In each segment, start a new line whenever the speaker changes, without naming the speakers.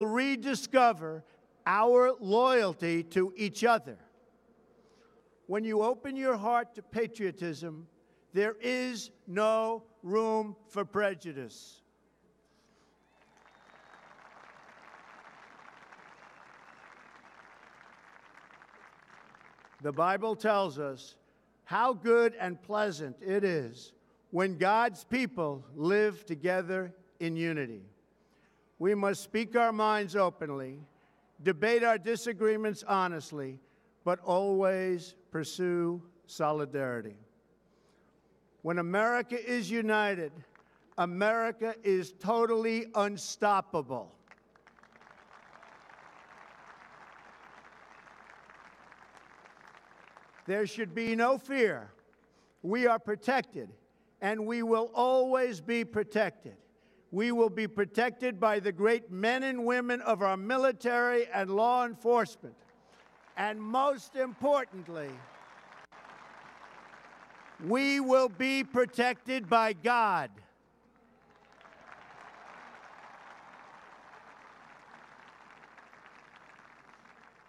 rediscover our loyalty to each other. When you open your heart to patriotism, there is no room for prejudice. The Bible tells us how good and pleasant it is when God's people live together in unity. We must speak our minds openly, debate our disagreements honestly, but always pursue solidarity. When America is united, America is totally unstoppable. There should be no fear. We are protected, and we will always be protected. We will be protected by the great men and women of our military and law enforcement. And most importantly, we will be protected by God.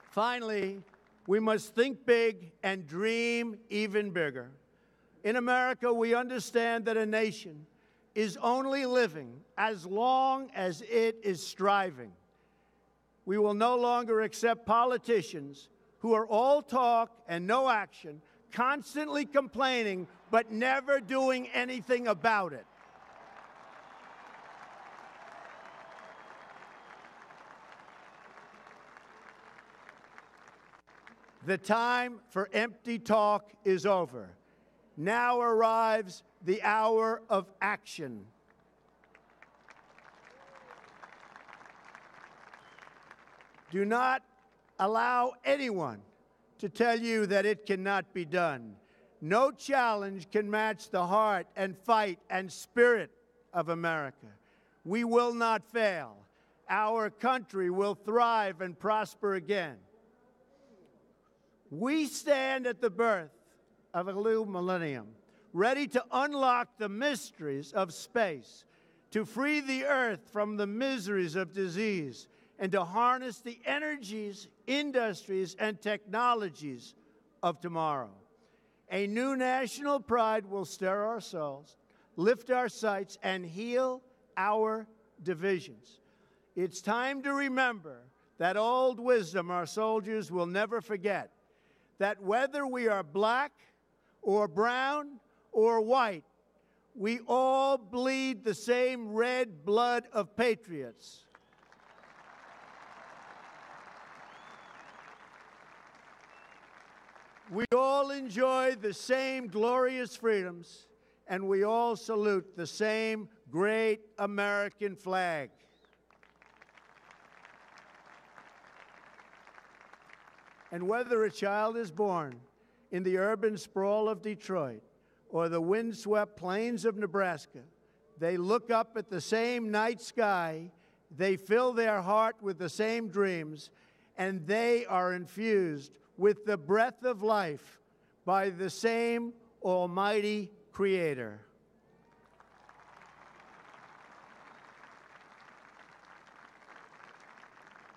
Finally, we must think big and dream even bigger. In America, we understand that a nation is only living as long as it is striving. We will no longer accept politicians who are all talk and no action, constantly complaining but never doing anything about it. The time for empty talk is over. Now arrives the hour of action. Do not allow anyone to tell you that it cannot be done. No challenge can match the heart and fight and spirit of America. We will not fail. Our country will thrive and prosper again. We stand at the birth of a new millennium, ready to unlock the mysteries of space, to free the earth from the miseries of disease, and to harness the energies, industries, and technologies of tomorrow. A new national pride will stir our souls, lift our sights, and heal our divisions. It's time to remember that old wisdom our soldiers will never forget, that whether we are black or brown or white, we all bleed the same red blood of patriots. We all enjoy the same glorious freedoms, and we all salute the same great American flag. And whether a child is born in the urban sprawl of Detroit or the windswept plains of Nebraska, they look up at the same night sky, they fill their heart with the same dreams, and they are infused with the breath of life by the same almighty Creator.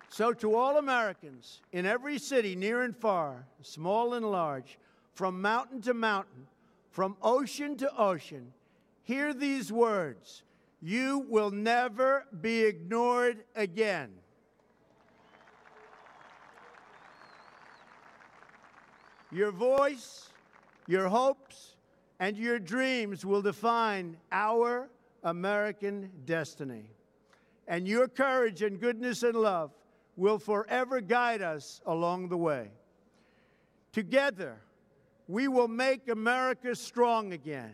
So to all Americans in every city, near and far, small and large, from mountain to mountain, from ocean to ocean, hear these words: you will never be ignored again. Your voice, your hopes, and your dreams will define our American destiny. And your courage and goodness and love will forever guide us along the way. Together, we will make America strong again.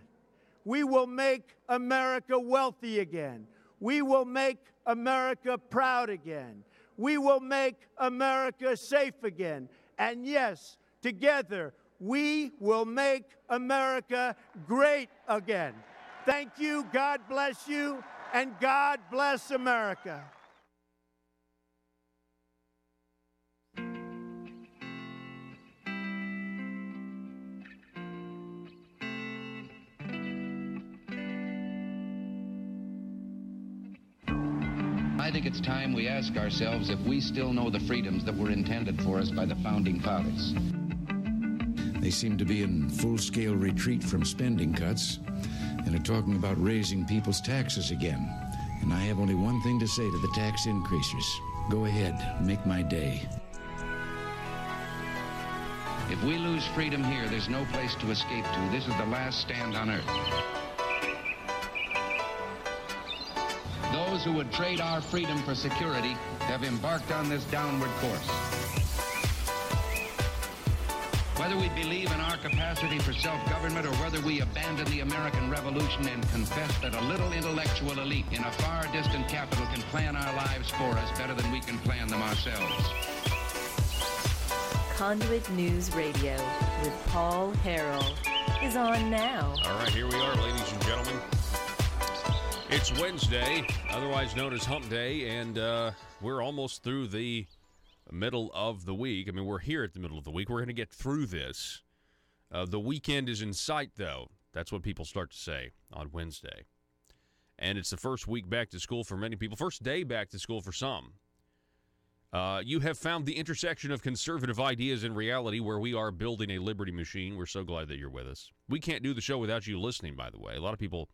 We will make America wealthy again. We will make America proud again. We will make America safe again. And yes, together, we will make America great again. Thank you, God bless you, and God bless America.
I think it's time we ask ourselves if we still know the freedoms that were intended for us by the Founding Fathers.
They seem to be in full-scale retreat from spending cuts and are talking about raising people's taxes again. And I have only one thing to say to the tax increasers. Go ahead, make my day.
If we lose freedom here, there's no place to escape to. This is the last stand on earth. Those who would trade our freedom for security have embarked on this downward course. Whether we believe in our capacity for self-government or whether we abandon the American Revolution and confess that a little intellectual elite in a far distant capital can plan our lives for us better than we can plan them ourselves.
Conduit News Radio with Paul Harrell is on now.
All right, here we are, ladies and gentlemen. It's Wednesday, otherwise known as Hump Day, and we're almost through the middle of the week. I mean, we're here at the middle of the week. We're going to get through this. The weekend is in sight, though. That's what people start to say on Wednesday. And it's the first week back to school for many people, first day back to school for some. You have found the intersection of conservative ideas and reality where we are building a liberty machine. We're so glad that you're with us. We can't do the show without you listening, by the way. A lot of people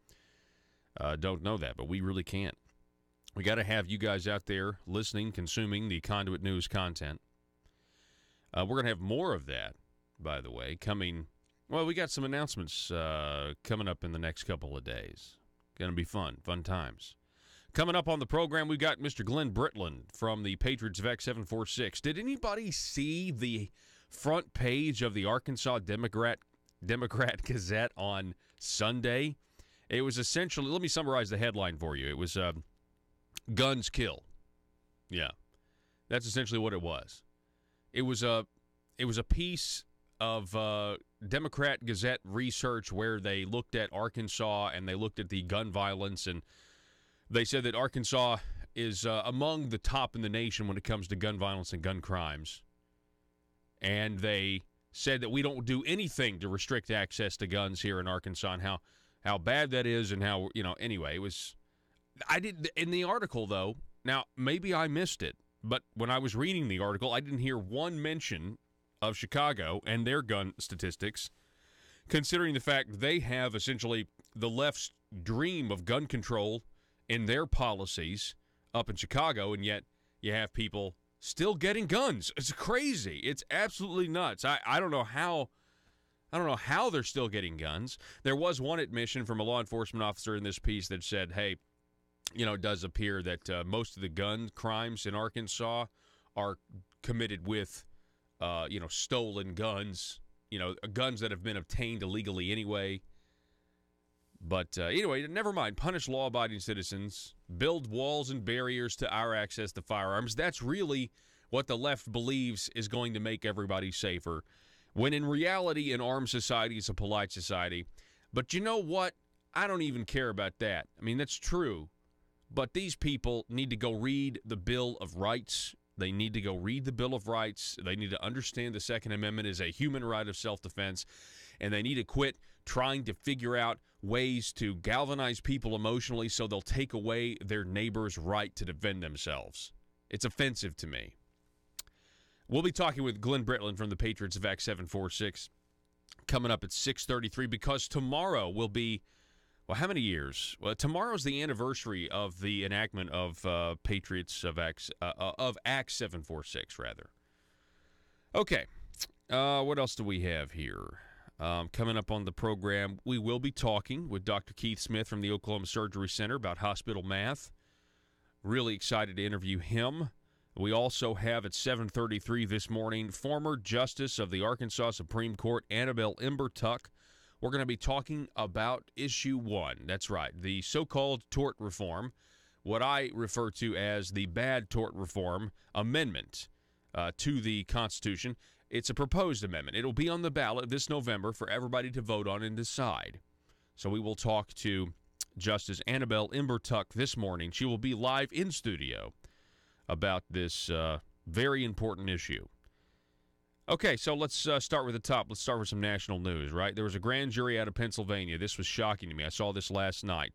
don't know that, but we really can't. We got to have you guys out there listening, consuming the Conduit News content. We're going to have more of that, by the way, coming. Well, we got some announcements coming up in the next couple of days. Going to be fun times. Coming up on the program, we've got Mr. Glenn Britland from the Patriots of X746. Did anybody see the front page of the Arkansas Democrat Gazette on Sunday? It was essentially, let me summarize the headline for you. It was guns kill. Yeah, that's essentially what it was. It was a piece of Democrat Gazette research where they looked at Arkansas and they looked at the gun violence, and they said that Arkansas is among the top in the nation when it comes to gun violence and gun crimes. And they said that we don't do anything to restrict access to guns here in Arkansas, and how bad that is, and how, anyway, it was. I did in the article, though. Now, maybe I missed it, but when I was reading the article, I didn't hear one mention of Chicago and their gun statistics, considering the fact they have essentially the left's dream of gun control in their policies up in Chicago, and yet you have people still getting guns. It's crazy. It's absolutely nuts. I don't know how. I don't know how they're still getting guns. There was one admission from a law enforcement officer in this piece that said, hey, it does appear that most of the gun crimes in Arkansas are committed with, stolen guns, guns that have been obtained illegally anyway. But anyway, never mind. Punish law-abiding citizens, build walls and barriers to our access to firearms. That's really what the left believes is going to make everybody safer, when in reality, an armed society is a polite society. But you know what? I don't even care about that. I mean, that's true. But these people need to go read the Bill of Rights. They need to go read the Bill of Rights. They need to understand the Second Amendment is a human right of self-defense. And they need to quit trying to figure out ways to galvanize people emotionally so they'll take away their neighbor's right to defend themselves. It's offensive to me. We'll be talking with Glenn Britland from the Patriots of X746 coming up at 6:33, because tomorrow will be, well, how many years? Well, tomorrow's the anniversary of the enactment of Patriots of X746, rather. Okay, what else do we have here? Coming up on the program, we will be talking with Dr. Keith Smith from the Oklahoma Surgery Center about hospital math. Really excited to interview him. We also have at 7:33 this morning former Justice of the Arkansas Supreme Court, Annabelle Imbertuck. We're going to be talking about Issue 1. That's right, the so-called tort reform, what I refer to as the bad tort reform amendment to the Constitution. It's a proposed amendment. It'll be on the ballot this November for everybody to vote on and decide. So we will talk to Justice Annabelle Imbertuck this morning. She will be live in studio about this very important issue. Okay, so let's start with the top. Let's start with some national news, right? There was a grand jury out of Pennsylvania. This was shocking to me. I saw this last night.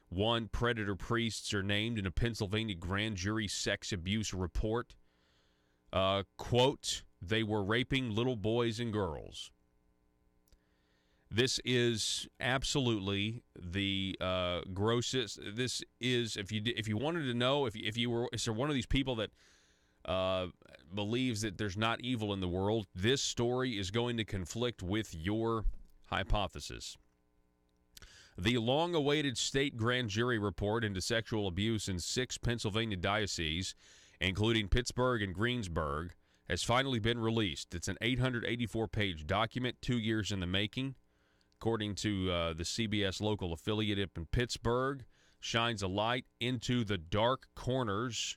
One, predator priests are named in a Pennsylvania grand jury sex abuse report. Quote, they were raping little boys and girls. This is absolutely the grossest. This is, if you wanted to know, if you were one of these people that believes that there's not evil in the world, this story is going to conflict with your hypothesis. The long-awaited state grand jury report into sexual abuse in 6 Pennsylvania dioceses, including Pittsburgh and Greensburg, has finally been released. It's an 884-page document, 2 years in the making. According to the CBS local affiliate up in Pittsburgh, shines a light into the dark corners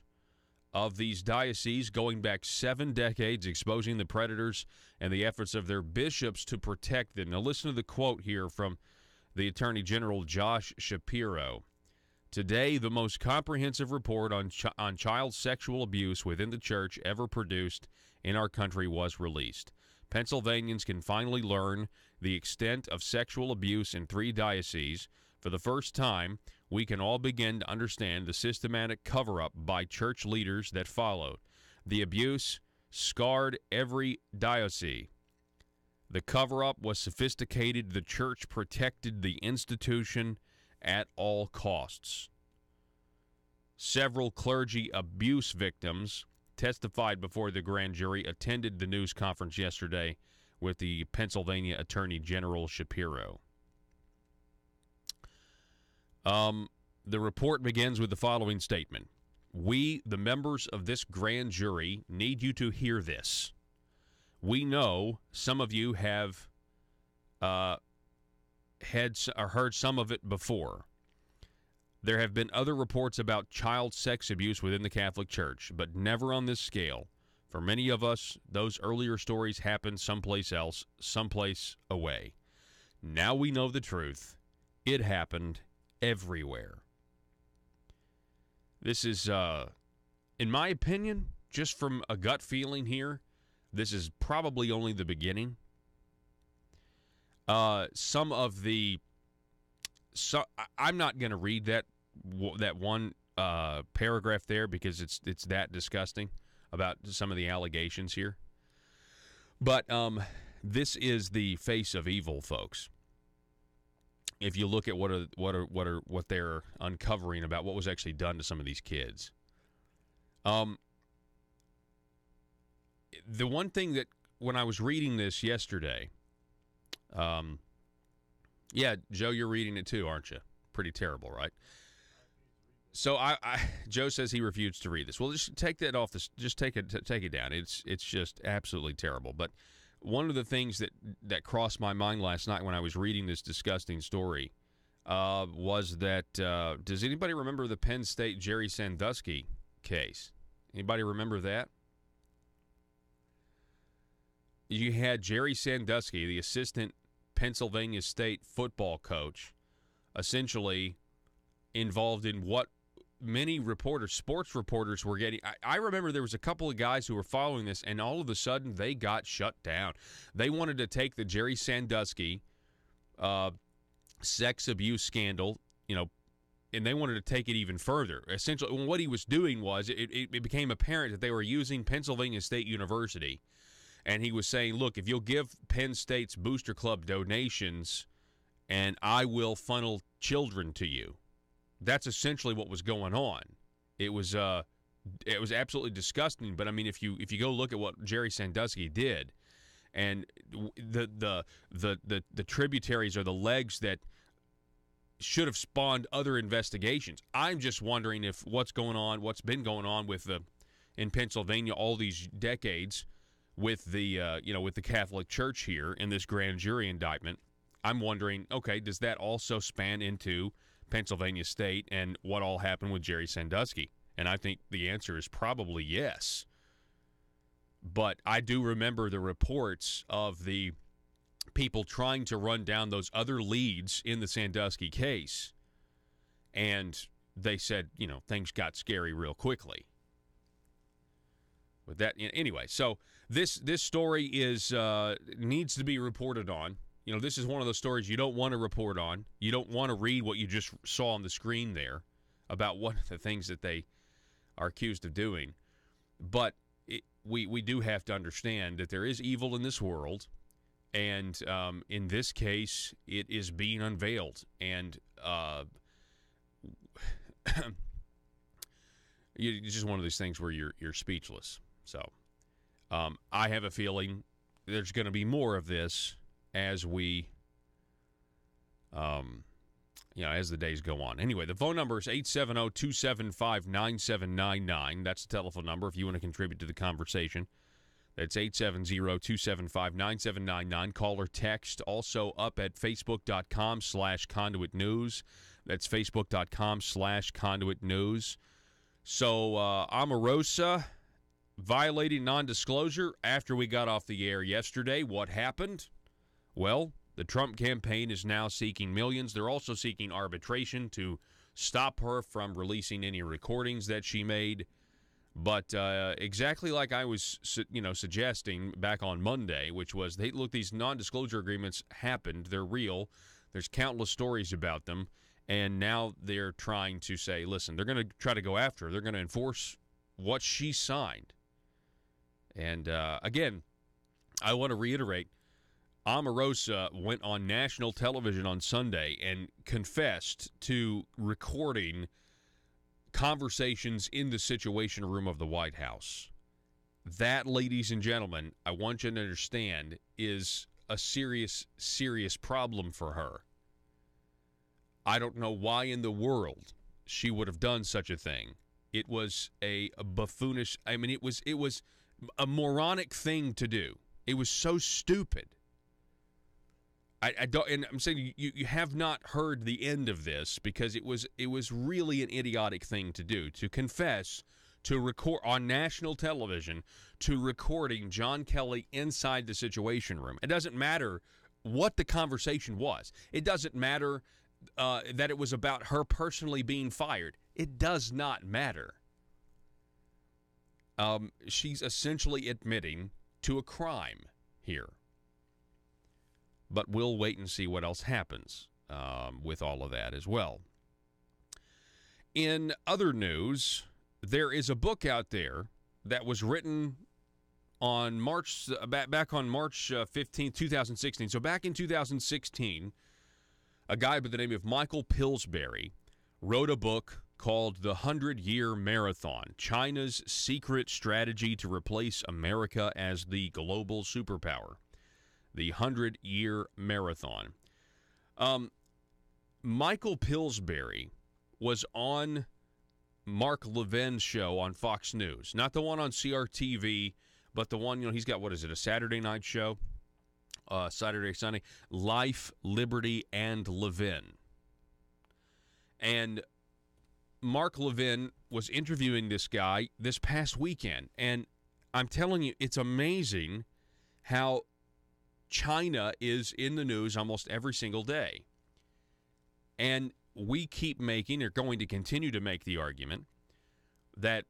of these dioceses going back 7 decades, exposing the predators and the efforts of their bishops to protect them. Now listen to the quote here from the Attorney General Josh Shapiro. Today, the most comprehensive report on child sexual abuse within the church ever produced in our country was released. Pennsylvanians can finally learn the extent of sexual abuse in 3 dioceses. For the first time, we can all begin to understand the systematic cover-up by church leaders that followed. The abuse scarred every diocese. The cover-up was sophisticated. The church protected the institution at all costs. Several clergy abuse victims testified before the grand jury, attended the news conference yesterday with the Pennsylvania Attorney General Shapiro. The report begins with the following statement. We, the members of this grand jury, need you to hear this. We know some of you have heard some of it before. There have been other reports about child sex abuse within the Catholic Church, but never on this scale. For many of us, those earlier stories happened someplace else, someplace away. Now we know the truth. It happened everywhere. This is, in my opinion, just from a gut feeling here, this is probably only the beginning. I'm not going to read that one paragraph there because it's that disgusting about some of the allegations here. But this is the face of evil, folks. If you look at what they're uncovering about what was actually done to some of these kids. The one thing that when I was reading this yesterday, yeah, Joe, you're reading it too, aren't you? Pretty terrible, right? So Joe says he refused to read this. Well, just take that off. Just take it down. It's just absolutely terrible. But one of the things that crossed my mind last night when I was reading this disgusting story was that does anybody remember the Penn State Jerry Sandusky case? Anybody remember that? You had Jerry Sandusky, the assistant Pennsylvania State football coach, essentially involved in what many reporters, sports reporters, were getting. I remember there was a couple of guys who were following this, and all of a sudden they got shut down. They wanted to take the Jerry Sandusky sex abuse scandal, and they wanted to take it even further. Essentially, what he was doing was it became apparent that they were using Pennsylvania State University. And he was saying, look, if you'll give Penn State's Booster Club donations, and I will funnel children to you. That's essentially what was going on. It was absolutely disgusting. But I mean, if you go look at what Jerry Sandusky did, and the tributaries are the legs that should have spawned other investigations. I'm just wondering if what's been going on in Pennsylvania all these decades. With the Catholic Church here in this grand jury indictment, I'm wondering, okay, does that also span into Pennsylvania State and what all happened with Jerry Sandusky? And I think the answer is probably yes. But I do remember the reports of the people trying to run down those other leads in the Sandusky case, and they said, things got scary real quickly. With that, anyway, so this story is needs to be reported on. this is one of those stories you don't want to report on. You don't want to read what you just saw on the screen there about what the things that they are accused of doing. But we do have to understand that there is evil in this world, and in this case, it is being unveiled. And it's just one of those things where you're speechless. So I have a feeling there's going to be more of this as we, as the days go on. Anyway, the phone number is 870-275-9799. That's the telephone number if you want to contribute to the conversation. That's 870-275-9799. Call or text. Also up at facebook.com/Conduit News. That's facebook.com/Conduit News. So Omarosa violating non-disclosure after we got off the air yesterday. What happened? Well, the Trump campaign is now seeking millions. They're also seeking arbitration to stop her from releasing any recordings that she made. But exactly like I was, suggesting back on Monday, which was, these non-disclosure agreements happened. They're real. There's countless stories about them. And now they're trying to say, listen, they're going to try to go after her. They're going to enforce what she signed. And, again, I want to reiterate, Omarosa went on national television on Sunday and confessed to recording conversations in the Situation Room of the White House. That, ladies and gentlemen, I want you to understand, is a serious, serious problem for her. I don't know why in the world she would have done such a thing. It was a buffoonish, it was a moronic thing to do. It was so stupid. I don't, and I'm saying you have not heard the end of this because it was really an idiotic thing to do, to confess to record on national television to recording John Kelly inside the Situation Room. It doesn't matter what the conversation was. It doesn't matter that it was about her personally being fired. It does not matter. She's essentially admitting to a crime here. But we'll wait and see what else happens with all of that as well. In other news, there is a book out there that was written on back on March 15, 2016. So back in 2016, a guy by the name of Michael Pillsbury wrote a book called The 100-Year Marathon, China's Secret Strategy to Replace America as the Global Superpower. The 100-Year Marathon. Michael Pillsbury was on Mark Levin's show on Fox News. Not the one on CRTV, but the one, he's got, a Saturday night show? Saturday, Sunday. Life, Liberty, and Levin. And Mark Levin was interviewing this guy this past weekend. And I'm telling you, it's amazing how China is in the news almost every single day. And we keep making, or going to continue to make, the argument that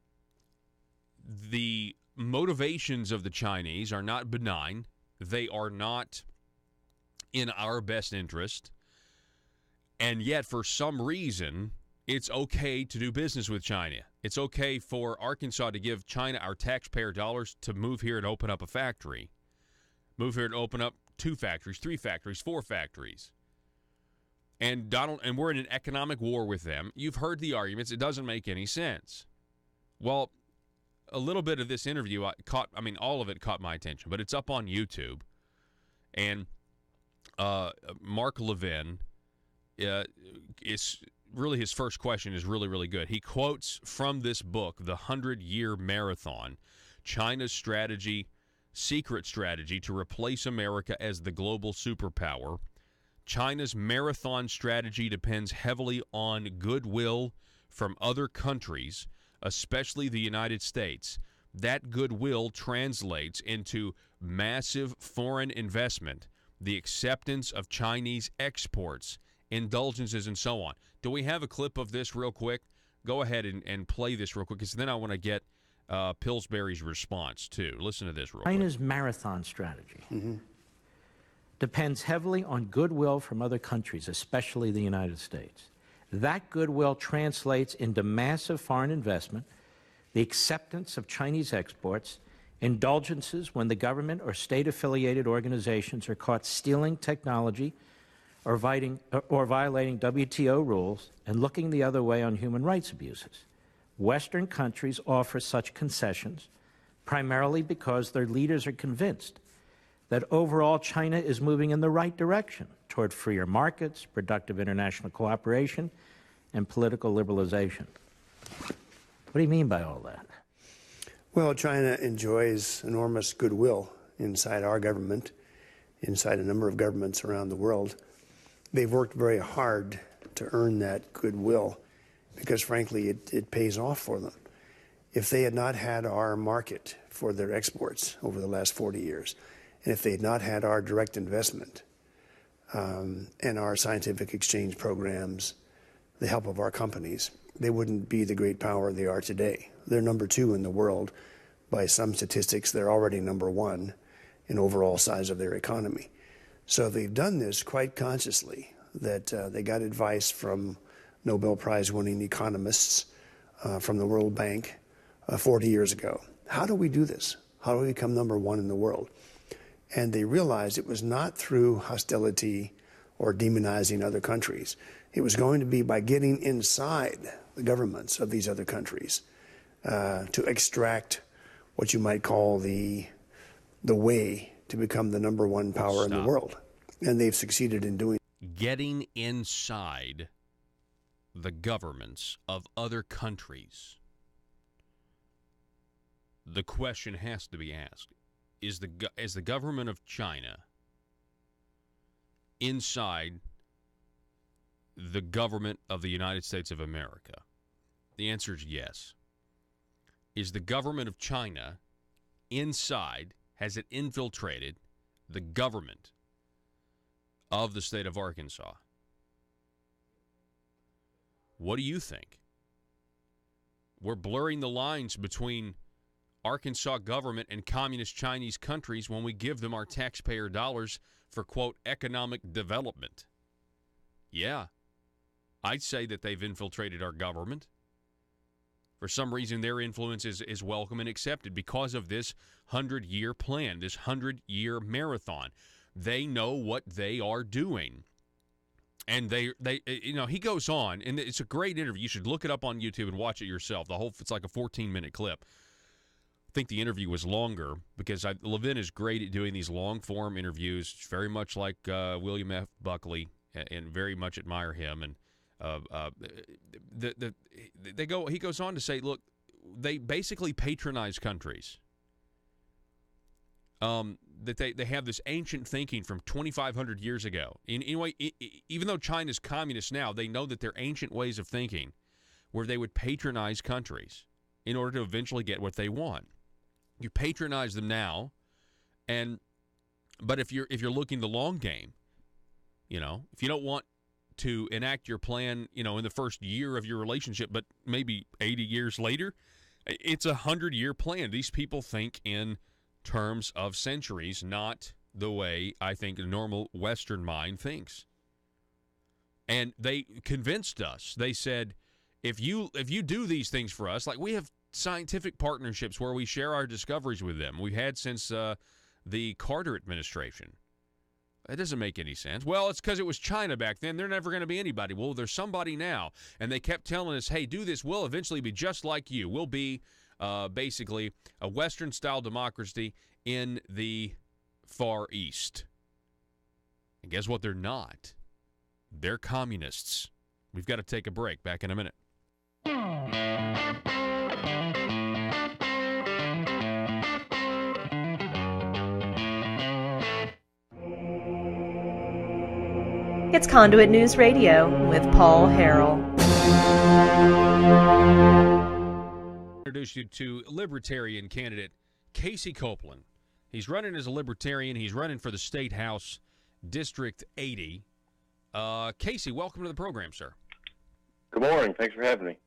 the motivations of the Chinese are not benign. They are not in our best interest. And yet, for some reason, it's okay to do business with China. It's okay for Arkansas to give China our taxpayer dollars to move here and open up a factory. Move here and open up 2 factories, 3 factories, 4 factories. And we're in an economic war with them. You've heard the arguments. It doesn't make any sense. Well, a little bit of this interview all of it caught my attention, but it's up on YouTube. And Mark Levin is really, his first question is really, really good. He quotes from this book, The 100-Year Marathon, China's secret strategy to replace America as the global superpower. China's marathon strategy depends heavily on goodwill from other countries, especially the United States. That goodwill translates into massive foreign investment, the acceptance of Chinese exports, indulgences, and so on. Do we have a clip of this real quick? Go ahead and play this real quick, because then I want to get Pillsbury's response, too. Listen to this real quick.
China's marathon strategy depends heavily on goodwill from other countries, especially the United States. That goodwill translates into massive foreign investment, the acceptance of Chinese exports, indulgences when the government or state-affiliated organizations are caught stealing technology or violating WTO rules and looking the other way on human rights abuses. Western countries offer such concessions primarily because their leaders are convinced that overall China is moving in the right direction toward freer markets, productive international cooperation, and political liberalization. What do you mean by all that?
Well, China enjoys enormous goodwill inside our government, inside a number of governments around the world. They've worked very hard to earn that goodwill because, frankly, it pays off for them. If they had not had our market for their exports over the last 40 years, and if they had not had our direct investment and our scientific exchange programs, the help of our companies, they wouldn't be the great power they are today. They're number 2 in the world. By some statistics, they're already number 1 in overall size of their economy. So they've done this quite consciously, that they got advice from Nobel Prize-winning economists from the World Bank 40 years ago. How do we do this? How do we become number 1 in the world? And they realized it was not through hostility or demonizing other countries. It was going to be by getting inside the governments of these other countries to extract what you might call the way to become the number 1 power in the world. And they've succeeded in doing it.
Getting inside the governments of other countries. The question has to be asked, is the government of China inside the government of the United States of America? The answer is yes. Is the government of China inside, has it infiltrated the government of the state of Arkansas? What do you think? We're blurring the lines between Arkansas government and communist Chinese countries when we give them our taxpayer dollars for, quote, economic development. Yeah, I'd say that they've infiltrated our government. For some reason, their influence is welcome and accepted because of this 100-year plan, this 100-year marathon. They know what they are doing. And they, he goes on, and it's a great interview. You should look it up on YouTube and watch it yourself. It's like a 14-minute clip. I think the interview was longer because Levin is great at doing these long-form interviews, very much like William F. Buckley, and very much admire him. And he goes on to say, look, they basically patronize countries. That they have this ancient thinking from 2,500 years ago. Anyway, even though China's communist now, they know that they're ancient ways of thinking where they would patronize countries in order to eventually get what they want. You patronize them now, but if you're looking the long game, if you don't want to enact your plan, in the first year of your relationship, but maybe 80 years later, it's a 100-year plan. These people think in terms of centuries, not the way I think a normal Western mind thinks. And they convinced us. They said, if you do these things for us, like we have scientific partnerships where we share our discoveries with them. We've had since the Carter administration. That doesn't make any sense. Well, it's because it was China back then. They're never going to be anybody. Well, there's somebody now. And they kept telling us, hey, do this. We'll eventually be just like you. We'll be basically a Western-style democracy in the Far East. And guess what? They're not. They're communists. We've got to take a break. Back in a minute.
It's Conduit News Radio with Paul Harrell.
Introduce you to Libertarian candidate Casey Copeland. He's running as a Libertarian. He's running for the State House, District 80. Casey, welcome to the program, sir.
Good morning. Thanks for having me.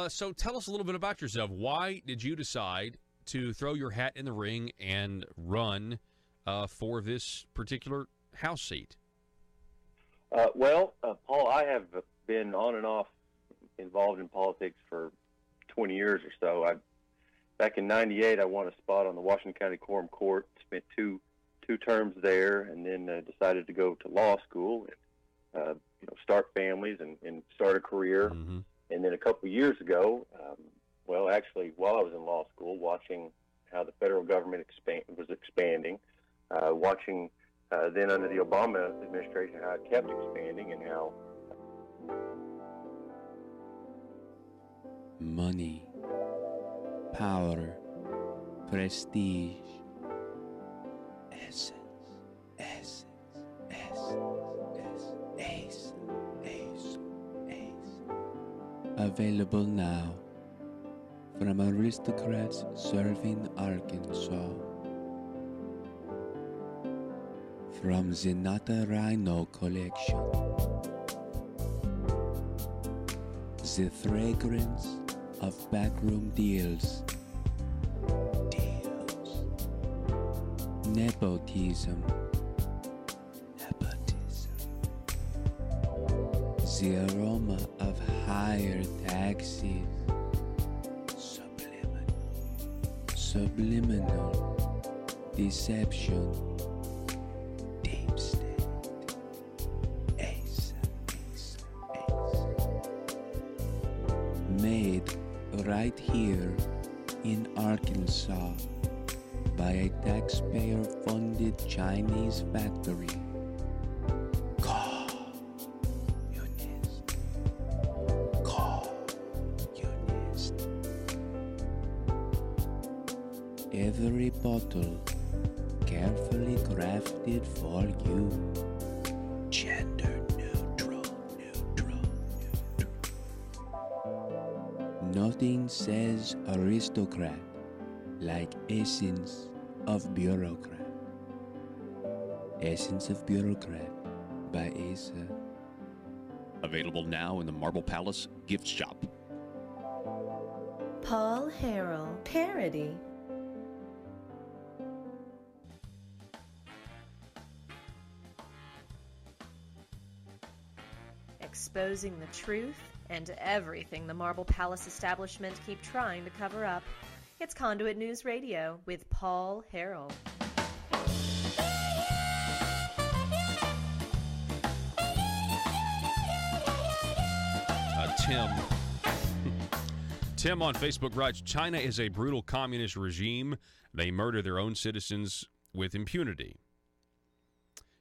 So tell us a little bit about yourself. Why did you decide to throw your hat in the ring and run for this particular House seat?
Paul, I have been on and off involved in politics for 20 years or so. Back in '98, I won a spot on the Washington County Quorum Court, spent two terms there, and then decided to go to law school and start families and start a career.
Mm-hmm.
And then a couple of years ago, actually, while I was in law school, watching how the federal government was expanding, watching then under the Obama administration how it kept expanding and how
money, power, prestige, essence, available now from aristocrats serving Arkansas. From Zenata Rhino Collection, the fragrance of backroom deals, nepotism, the aroma of higher taxes, subliminal deception, deep state, ace. Made right here in Arkansas by a taxpayer-funded Chinese factory. Every bottle carefully crafted for you. Gender neutral. Nothing says aristocrat like Essence of Bureaucrat. Essence of Bureaucrat by Asa.
Available now in the Marble Palace gift shop.
Paul Harrell parody. Exposing the truth and everything the Marble Palace establishment keep trying to cover up. It's Conduit News Radio with Paul Harrell.
Tim on Facebook writes, China is a brutal communist regime. They murder their own citizens with impunity.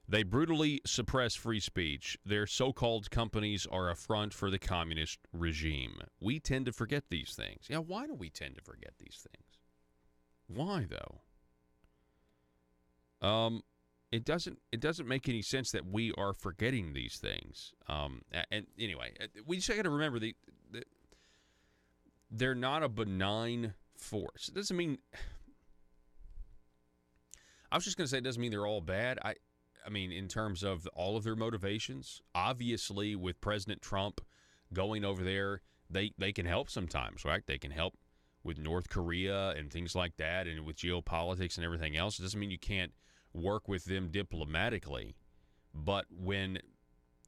They brutally suppress free speech. Their so-called companies are a front for the communist regime. We tend to forget these things. Yeah, why do we tend to forget these things? Why, though? It doesn't make any sense that we are forgetting these things. And anyway, we just got to remember they're not a benign force. It doesn't mean. I was just going to say it doesn't mean they're all bad. I mean, in terms of all of their motivations, obviously with President Trump going over there, they can help sometimes, right? They can help with North Korea and things like that and with geopolitics and everything else. It doesn't mean you can't work with them diplomatically. But when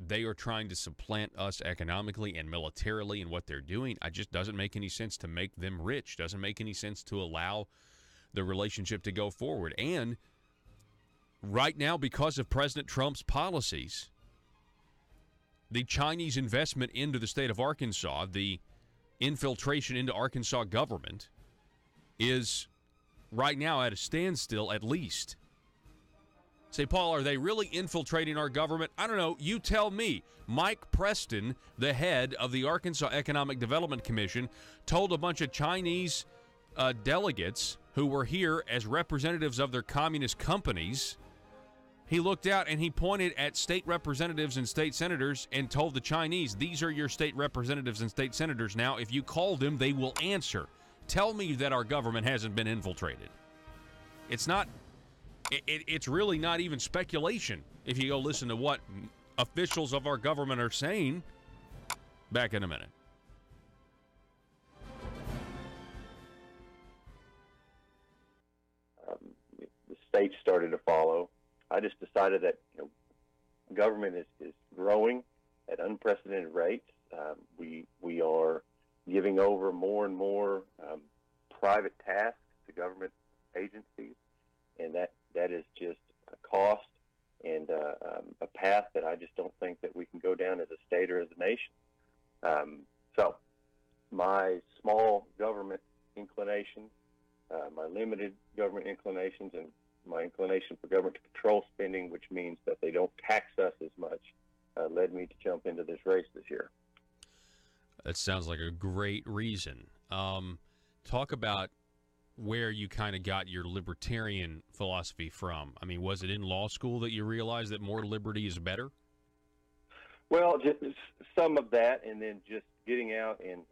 they are trying to supplant us economically and militarily in what they're doing, it just doesn't make any sense to make them rich. Doesn't make any sense to allow the relationship to go forward. And right now, because of President Trump's policies, the Chinese investment into the state of Arkansas, the infiltration into Arkansas government, is right now at a standstill at least. Say, Paul, are they really infiltrating our government? I don't know. You tell me. Mike Preston, the head of the Arkansas Economic Development Commission, told a bunch of Chinese delegates who were here as representatives of their communist companies. He looked out and he pointed at state representatives and state senators and told the Chinese, these are your state representatives and state senators now. If you call them, they will answer. Tell me that our government hasn't been infiltrated. It's not, it's really not even speculation if you go listen to what officials of our government are saying. Back in a minute.
The states started to follow. I just decided that government is growing at unprecedented rates. We are giving over more and more private tasks to government agencies, and that is just a cost and a path that I just don't think that we can go down as a state or as a nation. So my small government inclinations, my limited government inclinations, and my inclination for government to control spending, which means that they don't tax us as much, led me to jump into this race this year.
That sounds like a great reason. Talk about where you kind of got your libertarian philosophy from. I mean, was it in law school that you realized that more liberty is better?
Well, just some of that, and then just getting out and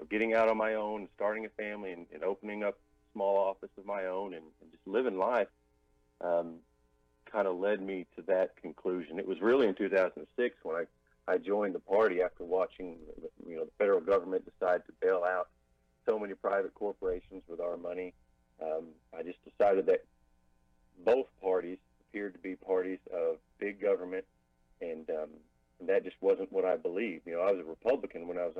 getting out on my own, starting a family, and opening up a small office of my own, and just living life, kind of led me to that conclusion. It was really in 2006 when I joined the party after watching the federal government decide to bail out so many private corporations with our money. I just decided that both parties appeared to be parties of big government, and that just wasn't what I believed. I was a Republican when I was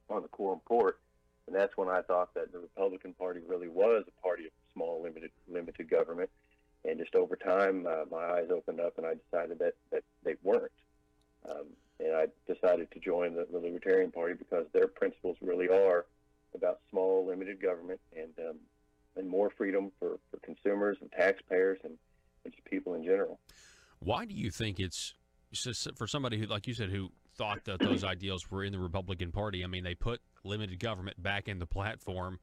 on the quorum court, and that's when I thought that the Republican Party really was a party of small, limited government. And just over time, my eyes opened up, and I decided that they weren't. And I decided to join the Libertarian Party because their principles really are about small, limited government and more freedom for consumers and taxpayers and just people in general.
Why do you think it's, for somebody who, like you said, who thought that those ideals were in the Republican Party? I mean, they put limited government back in the platform.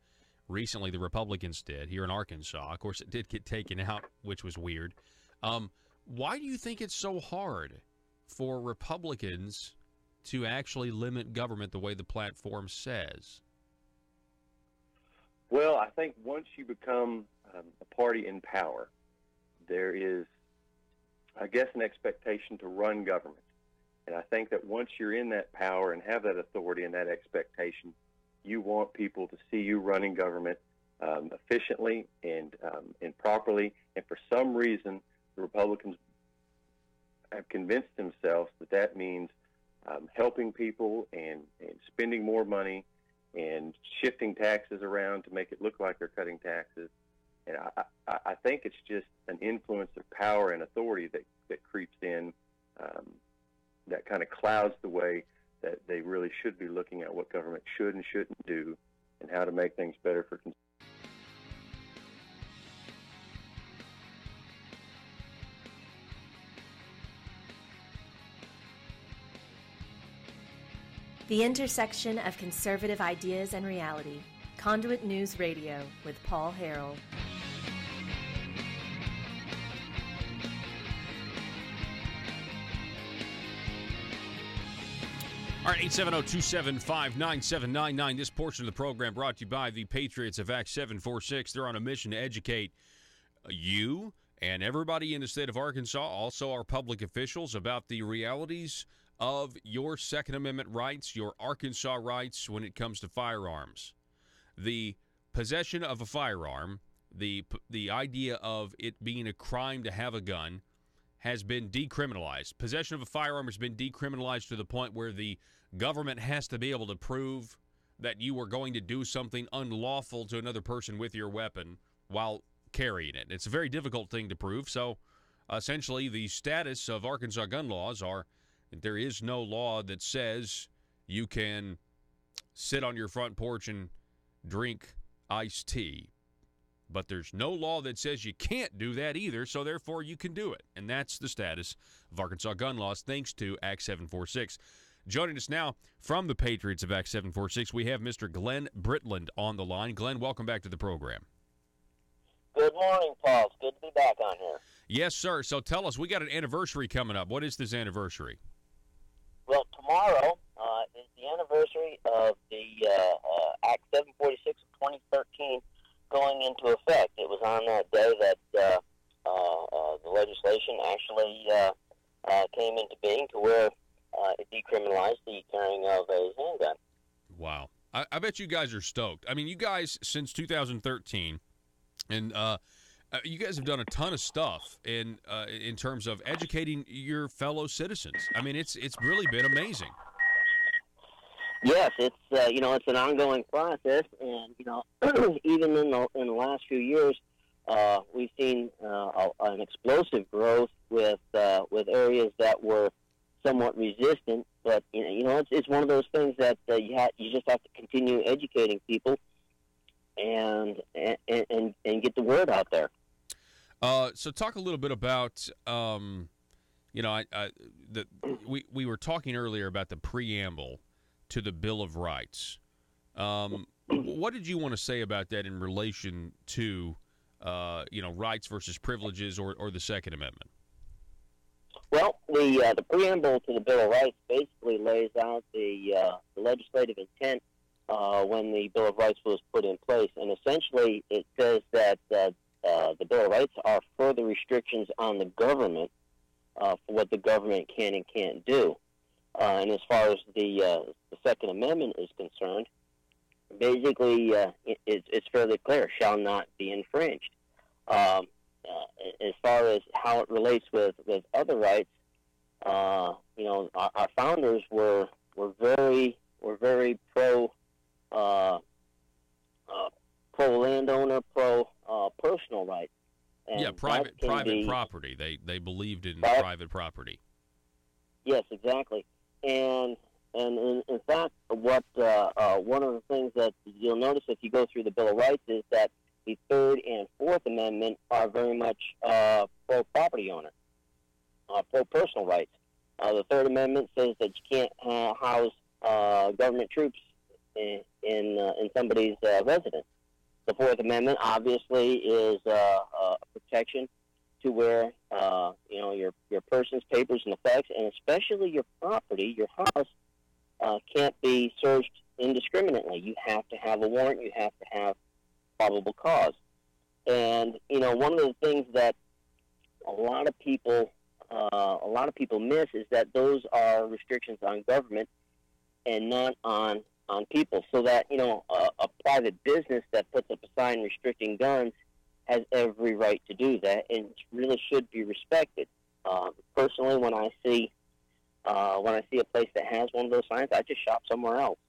Recently, the Republicans did here in Arkansas. Of course, it did get taken out, which was weird. Why do you think it's so hard for Republicans to actually limit government the way the platform says?
Well, I think once you become a party in power, there is, I guess, an expectation to run government. And I think that once you're in that power and have that authority and that expectation, you want people to see you running government efficiently and properly. And for some reason, the Republicans have convinced themselves that means helping people and spending more money and shifting taxes around to make it look like they're cutting taxes. And I think it's just an influence of power and authority that creeps in, that kind of clouds the way that they really should be looking at what government should and shouldn't do and how to make things better for consumers.
The intersection of conservative ideas and reality. Conduit News Radio with Paul Harrell.
All right, 870-275-9799. This portion of the program brought to you by the Patriots of Act 746. They're on a mission to educate you and everybody in the state of Arkansas, also our public officials, about the realities of your Second Amendment rights, your Arkansas rights when it comes to firearms. The possession of a firearm, the idea of it being a crime to have a gun, has been decriminalized. Possession of a firearm has been decriminalized to the point where the government has to be able to prove that you are going to do something unlawful to another person with your weapon while carrying it. It's a very difficult thing to prove. So essentially the status of Arkansas gun laws are that there is no law that says you can sit on your front porch and drink iced tea. But there's no law that says you can't do that either, so therefore you can do it. And that's the status of Arkansas gun laws, thanks to Act 746. Joining us now from the Patriots of Act 746, we have Mr. Glenn Britland on the line. Glenn, welcome back to the program.
Good morning, Paul. It's good to be back on here.
Yes, sir. So tell us, we got an anniversary coming up. What is this anniversary?
Well, tomorrow is the anniversary of the Act 746 of 2013 going into effect. It was on that day that the legislation actually came into being, to where it decriminalized the carrying of a handgun.
Wow. I bet you guys are stoked. I mean, you guys, since 2013, and You guys have done a ton of stuff in terms of educating your fellow citizens. I mean, it's really been amazing.
Yes, it's it's an ongoing process, and even in the last few years, we've seen an explosive growth with areas that were somewhat resistant. But it's one of those things that you just have to continue educating people and get the word out there.
So talk a little bit about we were talking earlier about the preamble to the Bill of Rights. What did you want to say about that in relation to rights versus privileges or the Second Amendment?
Well, the preamble to the Bill of Rights basically lays out the legislative intent when the Bill of Rights was put in place, and essentially it says that the Bill of Rights are further restrictions on the government for what the government can and can't do. And as far as the Second Amendment is concerned, basically it's fairly clear: shall not be infringed. As far as how it relates with other rights, our founders were very pro landowner, pro personal rights. And
private property. They believed in private property.
Yes, exactly. And in fact, what one of the things that you'll notice if you go through the Bill of Rights is that the Third and Fourth Amendment are very much pro property owner, pro personal rights. The Third Amendment says that you can't house government troops in somebody's residence. The Fourth Amendment obviously is a protection to where your person's papers and effects, and especially your property, your house, can't be searched indiscriminately. You have to have a warrant. You have to have probable cause. And one of the things that a lot of people miss is that those are restrictions on government and not on people. So that a private business that puts up a sign restricting guns has every right to do that, and really should be respected. Personally, when I see a place that has one of those signs, I just shop somewhere else.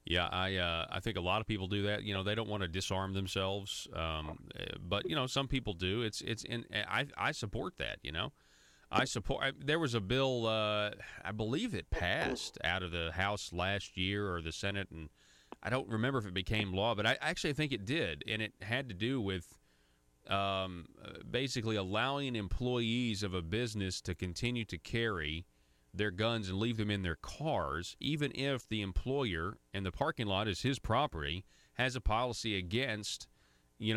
Yeah, I think a lot of people do that. They don't want to disarm themselves, but some people do. I support that. There was a bill, I believe it passed out of the House last year or the Senate, and I don't remember if it became law, but I actually think it did, and it had to do with basically allowing employees of a business to continue to carry their guns and leave them in their cars, even if the employer and the parking lot is his property, has a policy against, has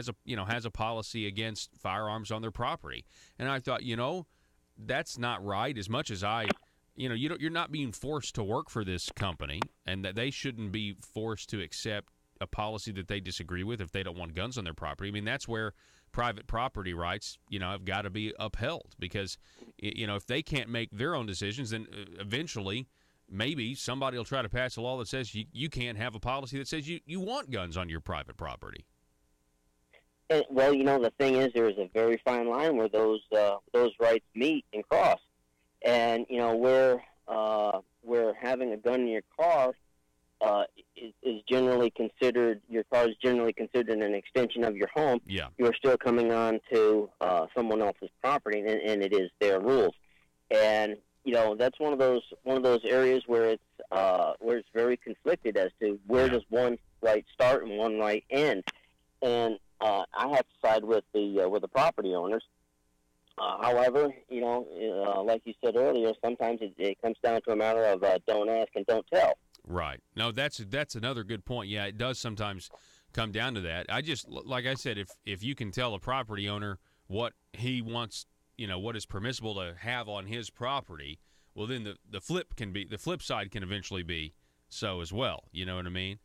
a policy against firearms on their property. And I thought, that's not right. As much as you're not being forced to work for this company, and that they shouldn't be forced to accept a policy that they disagree with if they don't want guns on their property. I mean, that's where private property rights, have got to be upheld, because, if they can't make their own decisions, then eventually maybe somebody will try to pass a law that says you can't have a policy that says you want guns on your private property.
And, well, the thing is, there is a very fine line where those rights meet and cross. And, where having a gun in your car is generally considered, your car is generally considered an extension of your home.
Yeah.
You are still coming on to someone else's property, and it is their rules. And that's one of those areas where it's very conflicted as to where does one right start and one right end. And I have to side with the property owners. However, like you said earlier, sometimes it comes down to a matter of don't ask and don't tell.
Right. No, that's another good point. Yeah, it does sometimes come down to that. Like I said, if you can tell a property owner what he wants, what is permissible to have on his property, well, then the flip side can eventually be so as well. You know what I mean?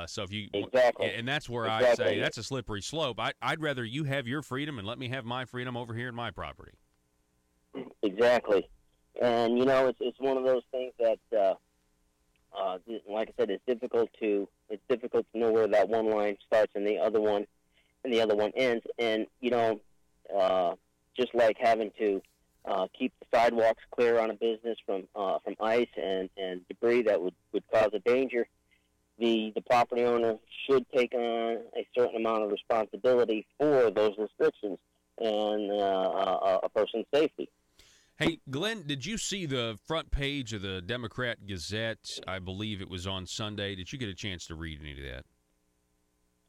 So if you
exactly,
and that's where I say that's a slippery slope. I'd rather you have your freedom and let me have my freedom over here in my property.
Exactly, and it's one of those things that like I said, it's difficult to know where that one line starts and the other one ends. And just like having to keep the sidewalks clear on a business from ice and debris that would cause a danger, the property owner should take on a certain amount of responsibility for those restrictions and a person's safety.
Hey, Glenn, did you see the front page of the Democrat Gazette? I believe it was on Sunday. Did you get a chance to read any of that?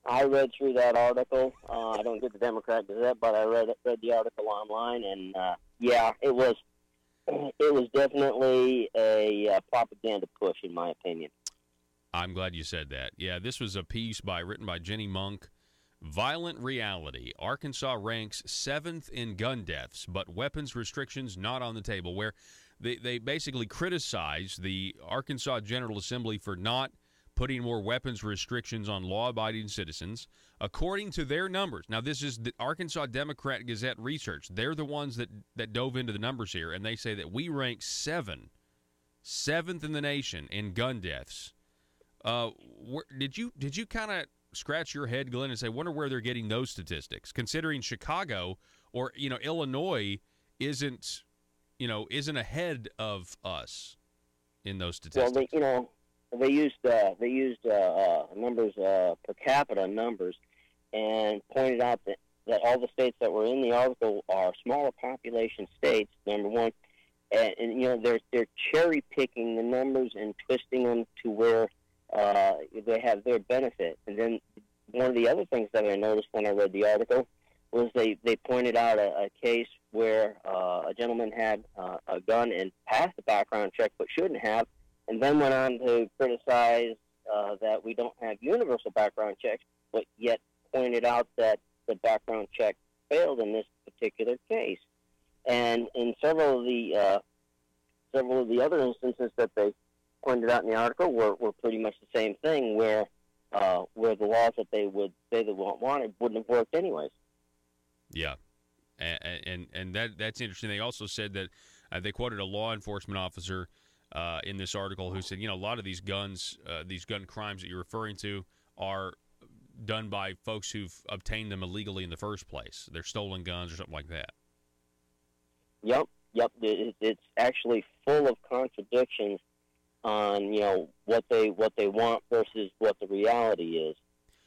I read through that article. I don't get the Democrat Gazette, but I read the article online, and it was definitely a propaganda push, in my opinion.
I'm glad you said that. Yeah, this was a piece written by Jenny Monk. Violent reality. Arkansas ranks 7th in gun deaths, but weapons restrictions not on the table, where they basically criticize the Arkansas General Assembly for not putting more weapons restrictions on law-abiding citizens. According to their numbers, now this is the Arkansas Democrat Gazette research. They're the ones that dove into the numbers here, and they say that we rank 7th in the nation in gun deaths. Did you kind of scratch your head, Glenn, and say, wonder where they're getting those statistics, considering Chicago or Illinois isn't ahead of us in those statistics?
Well, they used numbers, per capita numbers, and pointed out that all the states that were in the article are smaller population states, number one, and they're cherry picking the numbers and twisting them to where they have their benefit. And then one of the other things that I noticed when I read the article was they pointed out a case where a gentleman had a gun and passed the background check but shouldn't have, and then went on to criticize that we don't have universal background checks, but yet pointed out that the background check failed in this particular case. And in several of the other instances that they pointed out in the article were pretty much the same thing, where the laws that they would say they wanted wouldn't have worked anyways. Yeah,
and that's interesting. They also said that they quoted a law enforcement officer in this article who said, a lot of these gun crimes that you're referring to are done by folks who've obtained them illegally in the first place. They're stolen guns or something like that.
Yep. It's actually full of contradictions on what they want versus what the reality is,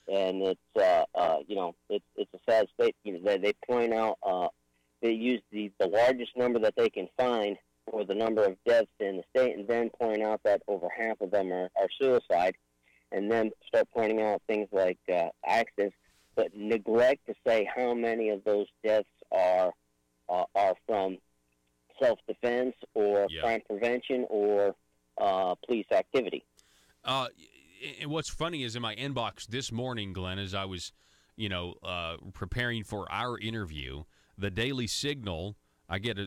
and it's it's a sad state. They point out they use the largest number that they can find for the number of deaths in the state, and then point out that over half of them are suicide, and then start pointing out things like accidents, but neglect to say how many of those deaths are from self-defense or crime prevention or police activity.
And what's funny is in my inbox this morning, Glenn, as I was, preparing for our interview, the Daily Signal, I get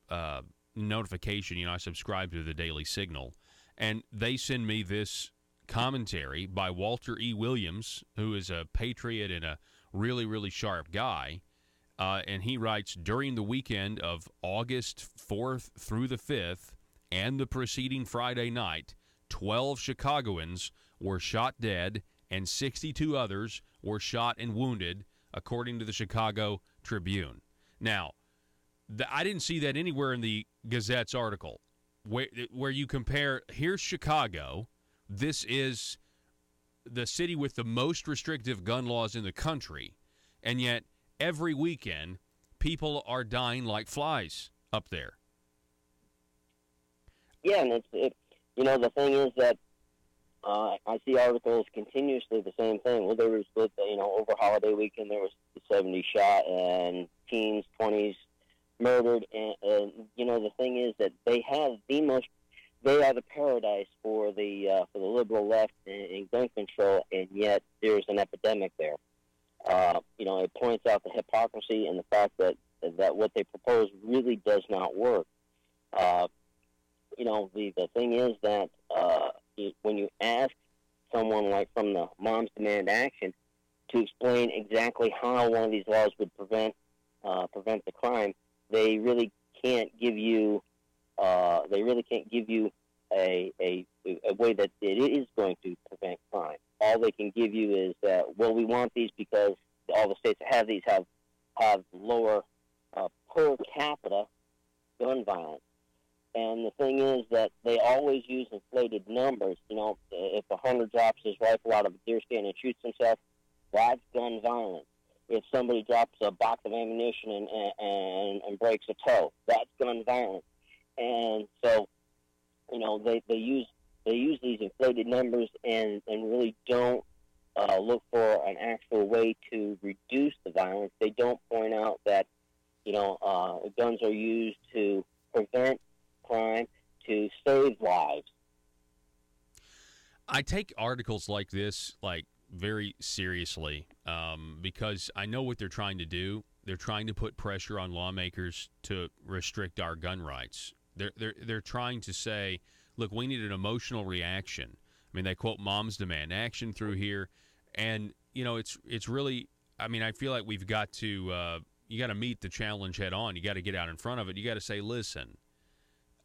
a notification, I subscribe to the Daily Signal, and they send me this commentary by Walter E. Williams, who is a patriot and a really, really sharp guy. And he writes, during the weekend of August 4th through the 5th and the preceding Friday night, 12 Chicagoans were shot dead and 62 others were shot and wounded, according to the Chicago Tribune. Now, I didn't see that anywhere in the Gazette's article, where you compare, here's Chicago, this is the city with the most restrictive gun laws in the country, and yet every weekend, people are dying like flies up there.
Yeah, and the thing is that I see articles continuously the same thing. Well, there was, over holiday weekend, there was 70 shot and teens, 20s murdered, and the thing is that they are the paradise for the liberal left in gun control, and yet there's an epidemic there. It points out the hypocrisy and the fact that what they propose really does not work. The thing is that when you ask someone like from the Moms Demand Action to explain exactly how one of these laws would prevent the crime, they really can't give you a way that it is going to prevent crime. All they can give you is that, well, we want these because all the states that have these have lower per capita gun violence. And the thing is that they always use inflated numbers. You know, if a hunter drops his rifle out of a deer stand and shoots himself, that's gun violence. If somebody drops a box of ammunition and breaks a toe, that's gun violence. And so, you know, they use these inflated numbers and really don't look for an actual way to reduce the violence. They don't point out that, you know, guns are used to prevent crime, to save lives.
I take articles like this very seriously because I know what they're trying to do. They're trying to put pressure on lawmakers to restrict our gun rights. They're trying to say, look, we need an emotional reaction. I mean, they quote "Moms demand action" through here, and you know, it's really. I mean, I feel like we've got to you got to meet the challenge head on. You got to get out in front of it. You got to say, listen.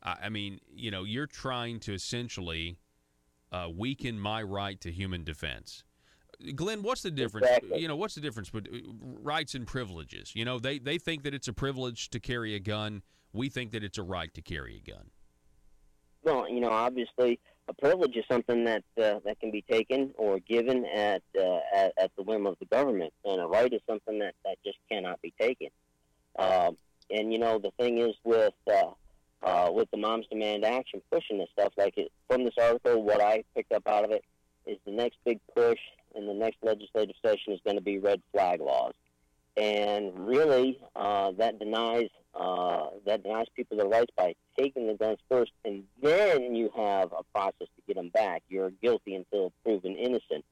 I mean, you know, you're trying to essentially weaken my right to human defense. Glenn, what's the difference?
Exactly.
You know, what's the difference between rights and privileges? You know, they think that it's a privilege to carry a gun. We think that it's a right to carry a gun.
Well, you know, obviously, a privilege is something that can be taken or given at the whim of the government, and a right is something that just cannot be taken. And you know, the thing is with the Moms Demand Action pushing this stuff, from this article, what I picked up out of it is the next big push in the next legislative session is going to be red flag laws, and really that denies people their rights by taking the guns first, and then you have a process to get them back. You're guilty until proven innocent,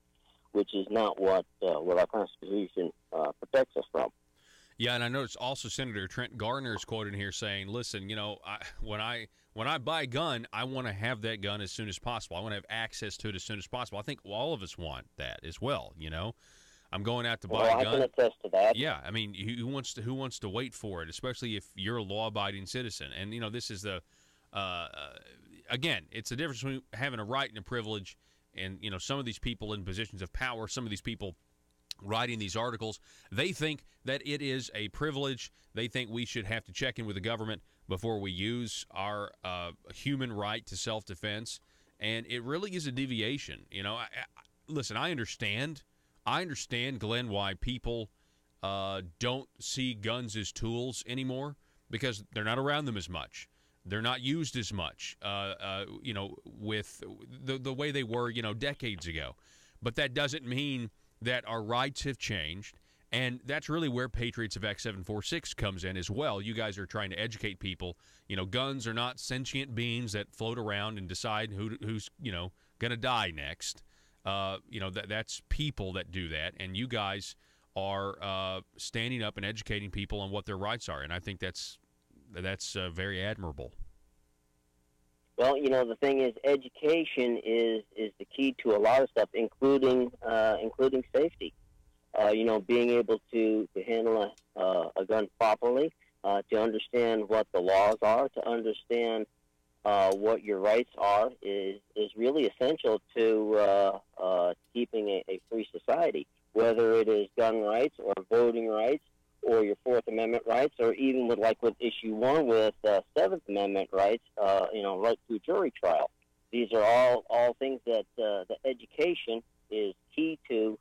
which is not what our Constitution protects us from.
Yeah, and I noticed also Senator Trent Garner is quoted here saying, listen, you know, when I buy a gun, I want to have that gun as soon as possible. I want to have access to it as soon as possible. I think all of us want that as well, you know. I'm going out to buy a gun.
I can attest to that.
Yeah, I mean, who wants to wait for it, especially if you're a law-abiding citizen? And, you know, this is the again, it's the difference between having a right and a privilege. And, you know, some of these people in positions of power, some of these people writing these articles, they think that it is a privilege. They think we should have to check in with the government before we use our human right to self-defense, and it really is a deviation. You know, listen, I understand, Glenn, why people don't see guns as tools anymore because they're not around them as much. They're not used as much, you know, with the way they were, you know, decades ago. But that doesn't mean that our rights have changed, and that's really where Patriots of X746 comes in as well. You guys are trying to educate people. You know, guns are not sentient beings that float around and decide who's you know, going to die next. You know, that's people that do that, and you guys are standing up and educating people on what their rights are, and I think that's very admirable.
Well, you know, the thing is, education is the key to a lot of stuff, including safety. You know, being able to handle a gun properly, to understand what the laws are, to understand what your rights are, is really essential to keeping a free society. Whether it is gun rights or voting rights, or your Fourth Amendment rights, or even with issue 1 with Seventh Amendment rights, you know, right to a jury trial. These are all things that the education is key to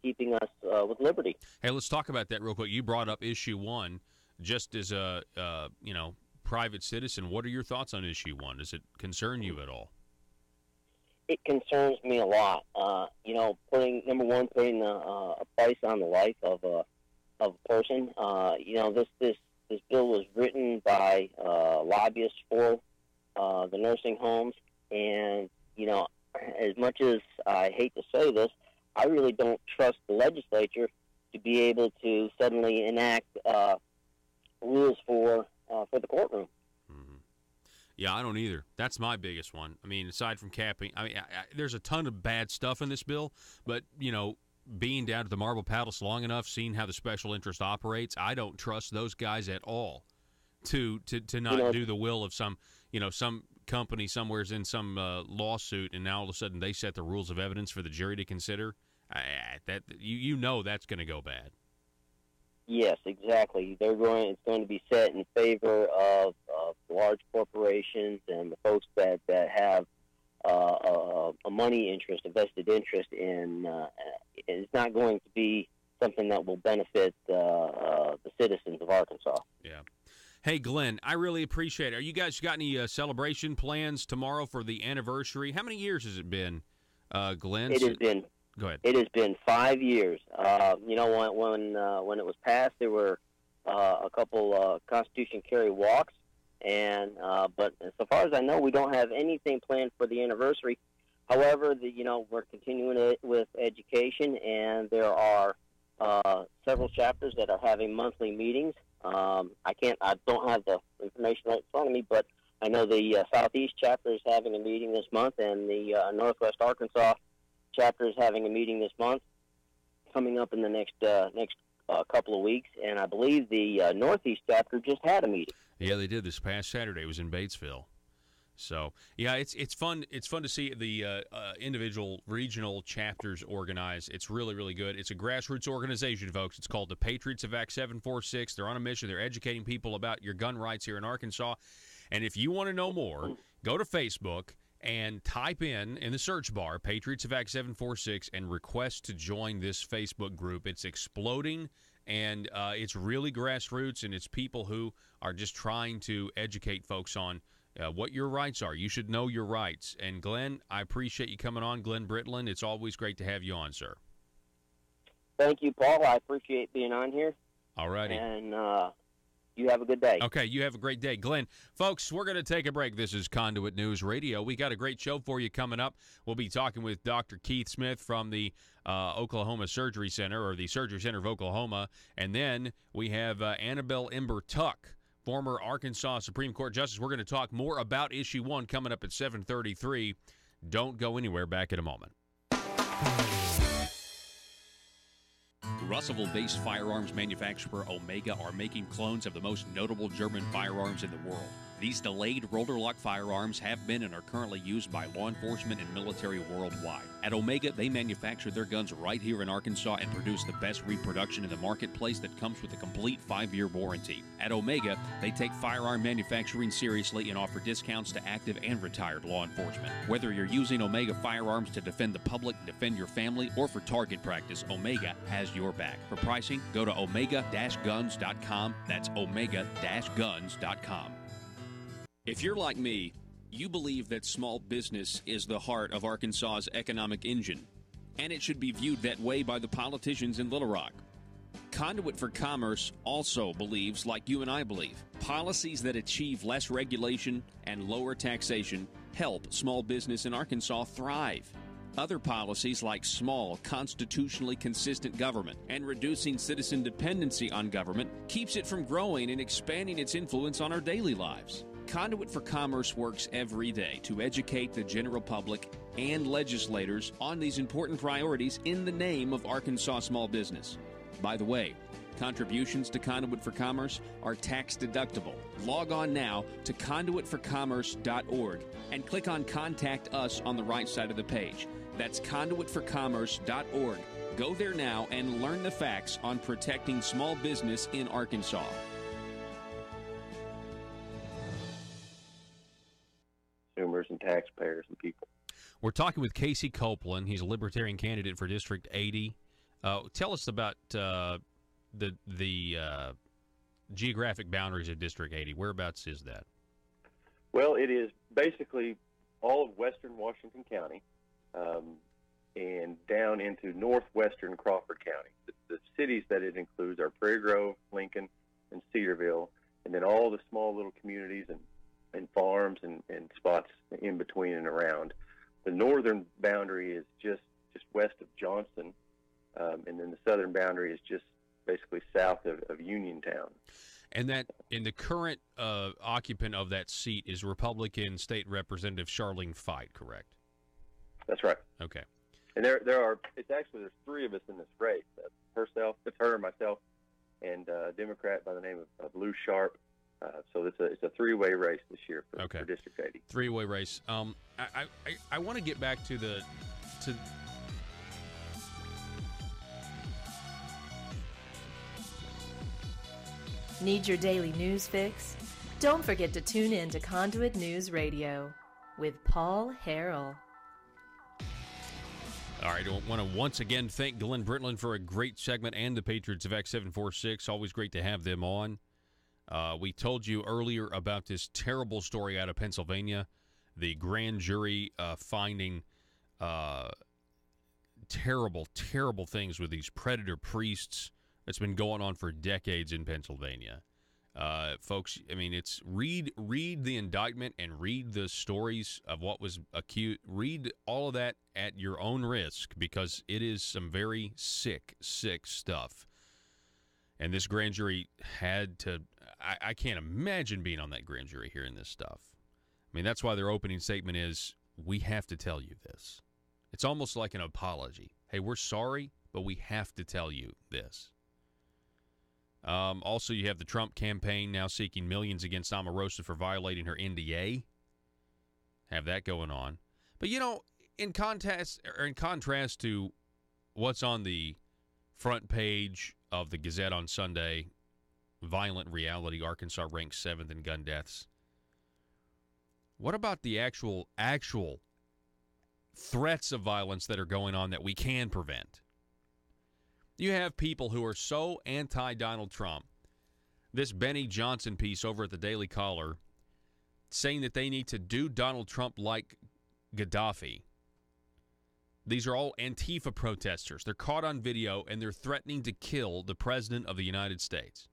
keeping us with liberty.
Hey, let's talk about that real quick. You brought up issue 1 just as a you know, private citizen. What are your thoughts on issue 1? Does it concern you at all?
It concerns me a lot. You know, putting a price on the life of a person. You know, this bill was written by lobbyists for the nursing homes, and you know, as much as I hate to say this, I really don't trust the legislature to be able to suddenly enact rules for the courtroom.
Mm-hmm. Yeah, I don't either. That's my biggest one. I mean, aside from capping, I mean, there's a ton of bad stuff in this bill, but you know, being down at the Marble Palace long enough, seeing how the special interest operates, I don't trust those guys at all to not do the will of some company somewhere is in some lawsuit, and now all of a sudden they set the rules of evidence for the jury to consider, that you know that's going to go bad.
Yes, exactly. It's going to be set in favor of large corporations and the folks that have a money interest, a vested interest in. It's not going to be something that will benefit the citizens of Arkansas.
Yeah. Hey, Glenn, I really appreciate it. Are you guys got any celebration plans tomorrow for the anniversary? How many years has it been, Glenn?
It has been.
Go ahead.
It has been 5 years. When it was passed, there were a couple Constitution carry walks, but so far as I know, we don't have anything planned for the anniversary. However, we're continuing it with education, and there are several chapters that are having monthly meetings. I don't have the information right in front of me, but I know the Southeast chapter is having a meeting this month, and the Northwest Arkansas chapter is having a meeting this month, coming up in the next couple of weeks, and I believe the Northeast chapter just had a meeting.
Yeah, they did this past Saturday. It was in Batesville. So yeah, it's fun. It's fun to see the individual regional chapters organize. It's really, really good. It's a grassroots organization, folks. It's called the Patriots of Act 746. They're on a mission. They're educating people about your gun rights here in Arkansas. And if you want to know more, go to Facebook and type in the search bar Patriots of Act 746 and request to join this Facebook group. It's exploding, and it's really grassroots, and it's people who are just trying to educate folks on what your rights are. You should know your rights. And, Glenn, I appreciate you coming on, Glenn Britland. It's always great to have you on, sir.
Thank you, Paul. I appreciate being on here.
All righty.
And you have a good day.
Okay, you have a great day. Glenn, folks, we're going to take a break. This is Conduit News Radio. We got a great show for you coming up. We'll be talking with Dr. Keith Smith from the Oklahoma Surgery Center, or the Surgery Center of Oklahoma. And then we have Annabelle Ember Tuck, former Arkansas Supreme Court Justice. We're going to talk more about Issue 1 coming up at 7:33. Don't go anywhere. Back in a moment.
Russellville-based firearms manufacturer Omega are making clones of the most notable German firearms in the world. These delayed rotor-lock firearms have been and are currently used by law enforcement and military worldwide. At Omega, they manufacture their guns right here in Arkansas and produce the best reproduction in the marketplace that comes with a complete 5-year warranty. At Omega, they take firearm manufacturing seriously and offer discounts to active and retired law enforcement. Whether you're using Omega firearms to defend the public, defend your family, or for target practice, Omega has your back. For pricing, go to omega-guns.com. That's omega-guns.com. If you're like me, you believe that small business is the heart of Arkansas's economic engine, and it should be viewed that way by the politicians in Little Rock. Conduit for Commerce also believes, like you and I believe, policies that achieve less regulation and lower taxation help small business in Arkansas thrive. Other policies like small, constitutionally consistent government and reducing citizen dependency on government keeps it from growing and expanding its influence on our daily lives. Conduit for Commerce works every day to educate the general public and legislators on these important priorities in the name of Arkansas small business. By the way, contributions to Conduit for Commerce are tax deductible. Log on now to conduitforcommerce.org and click on Contact Us on the right side of the page. That's conduitforcommerce.org. Go there now and learn the facts on protecting small business in Arkansas.
Consumers and taxpayers and people.
We're talking with Casey Copeland. He's a Libertarian candidate for District 80. Tell us about the geographic boundaries of District 80. Whereabouts is that?
Well, it is basically all of western Washington County and down into northwestern Crawford County. The cities that it includes are Prairie Grove, Lincoln, and Cedarville, and then all the small little communities and farms and spots in between and around. The northern boundary is just west of Johnston, and then the southern boundary is just basically south of Uniontown.
And the current occupant of that seat is Republican State Representative Charlene Fight, correct?
That's right.
Okay.
And there's 3 of us in this race. It's her, myself, and a Democrat by the name of Lou Sharp. So it's a three-way race this year for District 80.
Three-way race. I want to get back to
Need your daily news fix? Don't forget to tune in to Conduit News Radio with Paul Harrell.
All right, I want to once again thank Glenn Britland for a great segment and the Patriots of X746. Always great to have them on. We told you earlier about this terrible story out of Pennsylvania, the grand jury finding terrible, terrible things with these predator priests that's been going on for decades in Pennsylvania. Folks, I mean, it's read the indictment and read the stories of what was accused. Read all of that at your own risk, because it is some very sick stuff. And this grand jury had to, I can't imagine being on that grand jury hearing this stuff. I mean, that's why their opening statement is, we have to tell you this. It's almost like an apology. Hey, we're sorry, but we have to tell you this. Also, you have the Trump campaign now seeking millions against Omarosa for violating her NDA. Have that going on. But, you know, in contrast to what's on the front page of the Gazette on Sunday, violent reality, Arkansas ranks 7th in gun deaths. What about the actual threats of violence that are going on that we can prevent? You have people who are so anti-Donald Trump. This Benny Johnson piece over at the Daily Caller saying that they need to do Donald Trump like Gaddafi. These are all Antifa protesters. They're caught on video, and they're threatening to kill the President of the United States.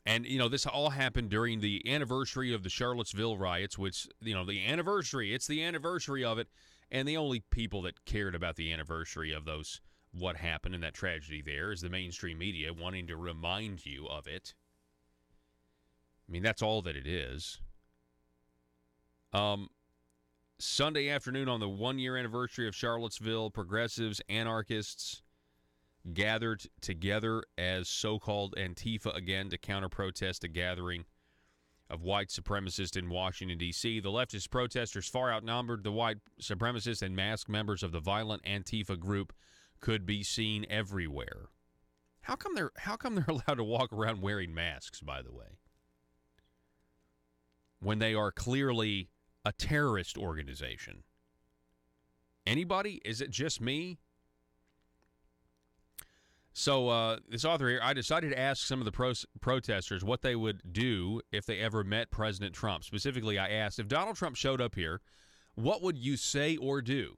And, you know, this all happened during the anniversary of the Charlottesville riots, which, you know, it's the anniversary of it. And the only people that cared about the anniversary of what happened in that tragedy there is the mainstream media wanting to remind you of it. I mean, that's all that it is. Sunday afternoon on the one-year anniversary of Charlottesville, progressives, anarchists gathered together as so-called Antifa again to counter-protest a gathering of white supremacists in Washington, D.C. The leftist protesters far outnumbered the white supremacists, and masked members of the violent Antifa group could be seen everywhere. How come they're allowed to walk around wearing masks, by the way, when they are clearly a terrorist organization? Anybody? Is it just me? So this author here, I decided to ask some of the protesters what they would do if they ever met President Trump. Specifically, I asked, if Donald Trump showed up here, what would you say or do?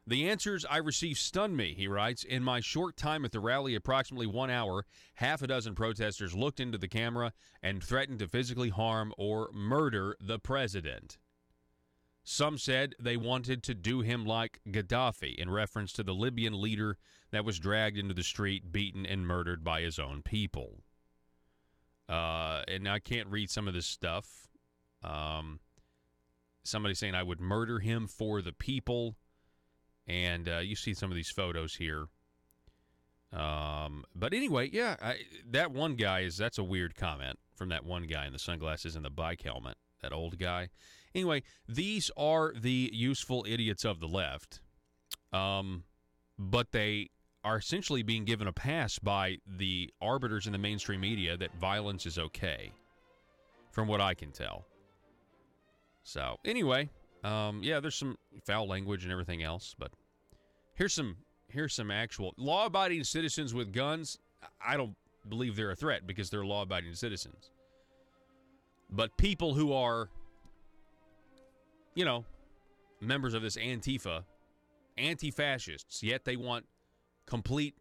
The answers I received stunned me, he writes. In my short time at the rally, approximately 1 hour, half a dozen protesters looked into the camera and threatened to physically harm or murder the president. Some said they wanted to do him like Gaddafi, in reference to the Libyan leader that was dragged into the street, beaten, and murdered by his own people. And I can't read some of this stuff. Somebody saying I would murder him for the people. And you see some of these photos here. But anyway, yeah, that one guy that's a weird comment from that one guy in the sunglasses and the bike helmet, that old guy. Anyway, these are the useful idiots of the left, but they are essentially being given a pass by the arbiters in the mainstream media that violence is okay, from what I can tell. So, anyway, yeah, there's some foul language and everything else, but here's some actual law-abiding citizens with guns. I don't believe they're a threat because they're law-abiding citizens. But people who are, you know, members of this Antifa, anti-fascists, yet they want complete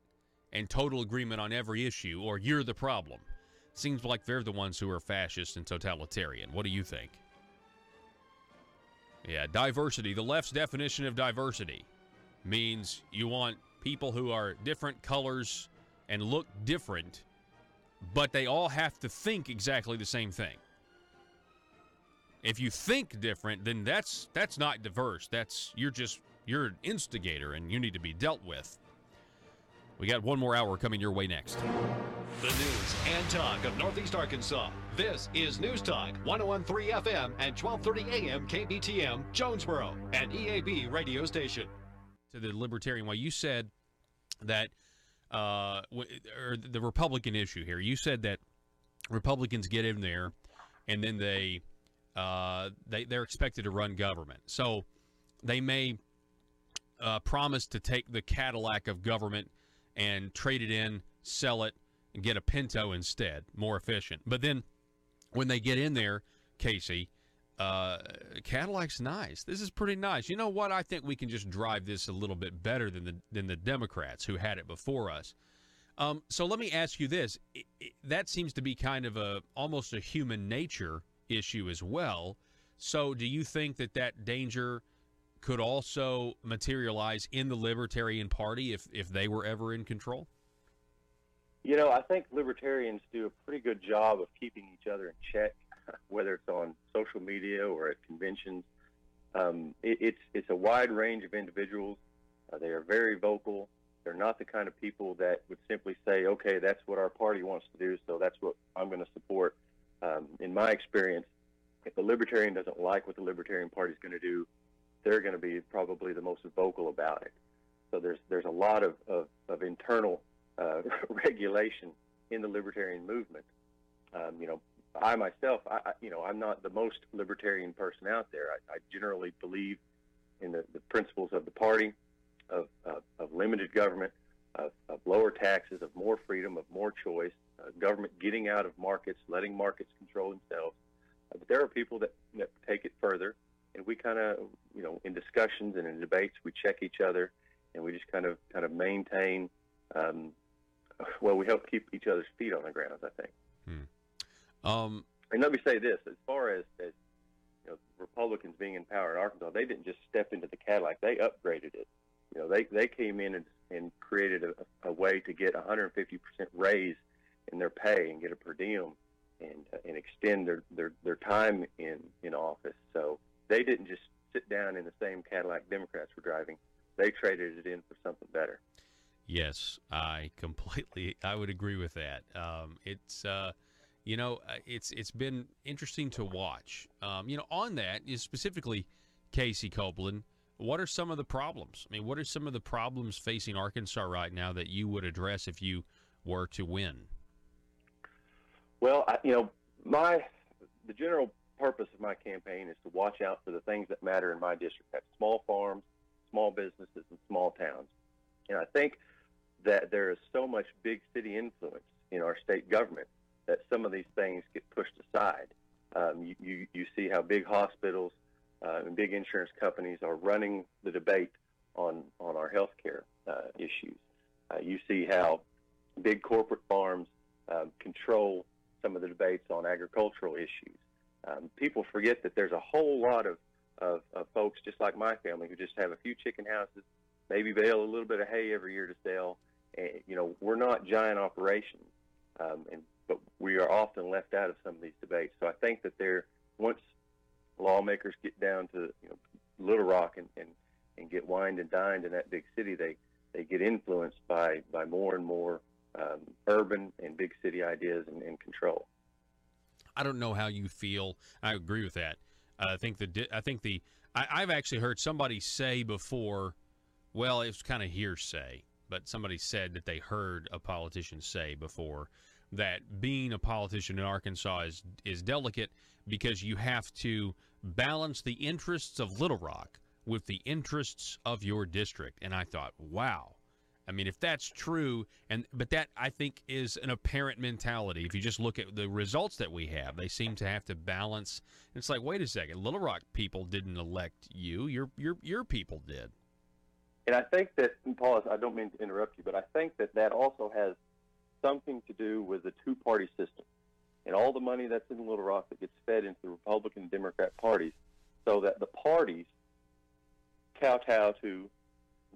and total agreement on every issue, or you're the problem. Seems like they're the ones who are fascist and totalitarian. What do you think? Yeah, diversity. The left's definition of diversity means you want people who are different colors and look different, but they all have to think exactly the same thing. If you think different, then that's not diverse. You're an instigator, and you need to be dealt with. We got one more hour coming your way next.
The news and talk of Northeast Arkansas. This is News Talk 101.3 FM and 12:30 AM KBTM, Jonesboro, an EAB radio station.
To the libertarian way, you said that, or the Republican issue here, you said that Republicans get in there and then they're expected to run government. So they may promise to take the Cadillac of government and trade it in, sell it, and get a Pinto instead, more efficient. But then when they get in there, Casey, Cadillac's nice. This is pretty nice. You know what? I think we can just drive this a little bit better than the Democrats who had it before us. So let me ask you this. That seems to be kind of almost a human nature issue as well. So do you think that danger could also materialize in the Libertarian Party if they were ever in control?
You know, I think libertarians do a pretty good job of keeping each other in check, whether it's on social media or at conventions. It's a wide range of individuals. They are very vocal. They're not the kind of people that would simply say, okay, that's what our party wants to do, so that's what I'm going to support. In my experience, if the libertarian doesn't like what the Libertarian Party is going to do, they're going to be probably the most vocal about it. So there's a lot of internal regulation in the libertarian movement. You know, I myself, I'm not the most libertarian person out there. I generally believe in the principles of the party, of limited government, of lower taxes, of more freedom, of more choice, government getting out of markets, letting markets control themselves. But there are people that take it further, and we kind of, in discussions and in debates, we check each other, and we just kind of maintain. We help keep each other's feet on the ground, I think. And let me say this: as far as Republicans being in power in Arkansas, they didn't just step into the Cadillac; they upgraded it. They came in and created a way to get 150% raise in their pay and get a per diem and extend their time in office. So they didn't just sit down in the same Cadillac Democrats were driving. They traded it in for something better.
Yes, I would agree with that. It's been interesting to watch. On that is specifically Casey Copeland. What are some of the problems? I mean, what are some of the problems facing Arkansas right now that you would address if you were to win?
Well, the general purpose of my campaign is to watch out for the things that matter in my district. That's small farms, small businesses, and small towns. And I think that there is so much big city influence in our state government that some of these things get pushed aside. You see how big hospitals and big insurance companies are running the debate on our health care issues. You see how big corporate farms control some of the debates on agricultural issues. People forget that there's a whole lot of folks just like my family who just have a few chicken houses, maybe bale a little bit of hay every year to sell. And, we're not giant operations, but we are often left out of some of these debates. So I think that once lawmakers get down to Little Rock and get wined and dined in that big city, they get influenced by more and more urban and big city ideas and control.
I don't know how you feel. I agree with that. I've actually heard somebody say before. Well, it was kind of hearsay, but somebody said that they heard a politician say before that being a politician in Arkansas is delicate because you have to balance the interests of Little Rock with the interests of your district. And I thought, wow. I mean, if that's true, but that I think is an apparent mentality. If you just look at the results that we have, they seem to have to balance. It's like, wait a second, Little Rock people didn't elect you. Your people did.
And I think that, Paul, I don't mean to interrupt you, but I think that also has something to do with the two-party system and all the money that's in Little Rock that gets fed into the Republican and Democrat parties, so that the parties kowtow to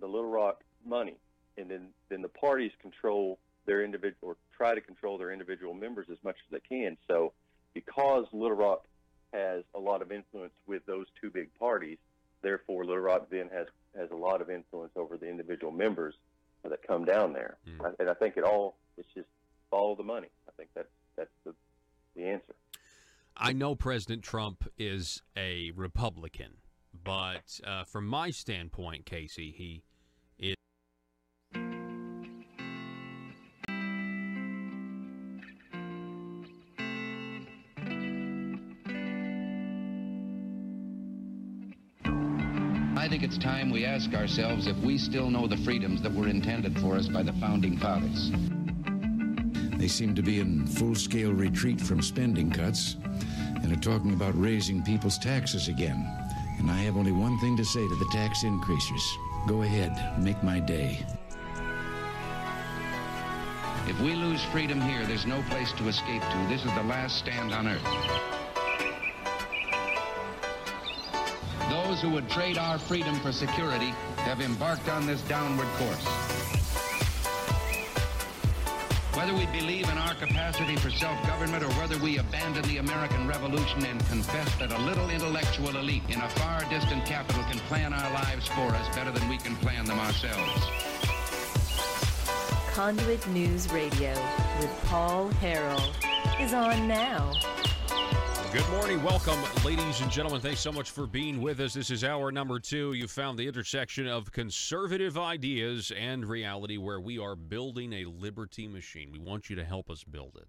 the Little Rock money. And then the parties control their individual, or try to control their individual members as much as they can. So because Little Rock has a lot of influence with those two big parties, therefore Little Rock then has a lot of influence over the individual members that come down there. And I think it's just follow the money. I think that's the answer.
I know President Trump is a Republican, but from my standpoint, Casey, he is.
I think it's time we ask ourselves if we still know the freedoms that were intended for us by the Founding Fathers.
They seem to be in full-scale retreat from spending cuts and are talking about raising people's taxes again. And I have only one thing to say to the tax increasers. Go ahead, make my day.
If we lose freedom here, there's no place to escape to. This is the last stand on earth. Those who would trade our freedom for security have embarked on this downward course. Whether we believe in our capacity for self-government or whether we abandon the American Revolution and confess that a little intellectual elite in a far distant capital can plan our lives for us better than we can plan them ourselves.
Conduit News Radio with Paul Harrell is on now.
Good morning. Welcome, ladies and gentlemen. Thanks so much for being with us. This is hour number 2. You found the intersection of conservative ideas and reality where we are building a liberty machine. We want you to help us build it.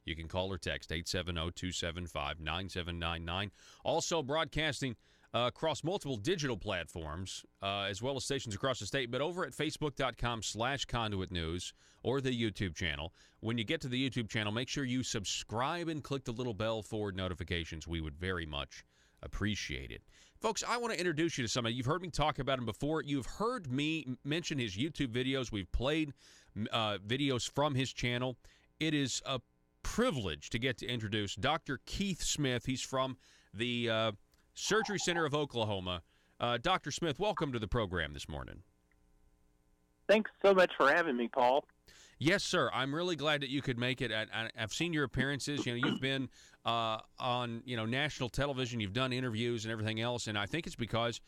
You can call or text 870-275-9799. Also broadcasting across multiple digital platforms, as well as stations across the state, but over at facebook.com/Conduit News or the YouTube channel. When you get to the YouTube channel, make sure you subscribe and click the little bell for notifications. We would very much appreciate it. Folks, I want to introduce you to somebody. You've heard me talk about him before. You've heard me mention his YouTube videos. We've played videos from his channel. It is a privilege to get to introduce Dr. Keith Smith. He's from the Surgery Center of Oklahoma. Dr. Smith, welcome to the program this morning.
Thanks so much for having me, Paul.
Yes, sir. I'm really glad that you could make it. I've seen your appearances. You've been on national television. You've done interviews and everything else, and I think it's because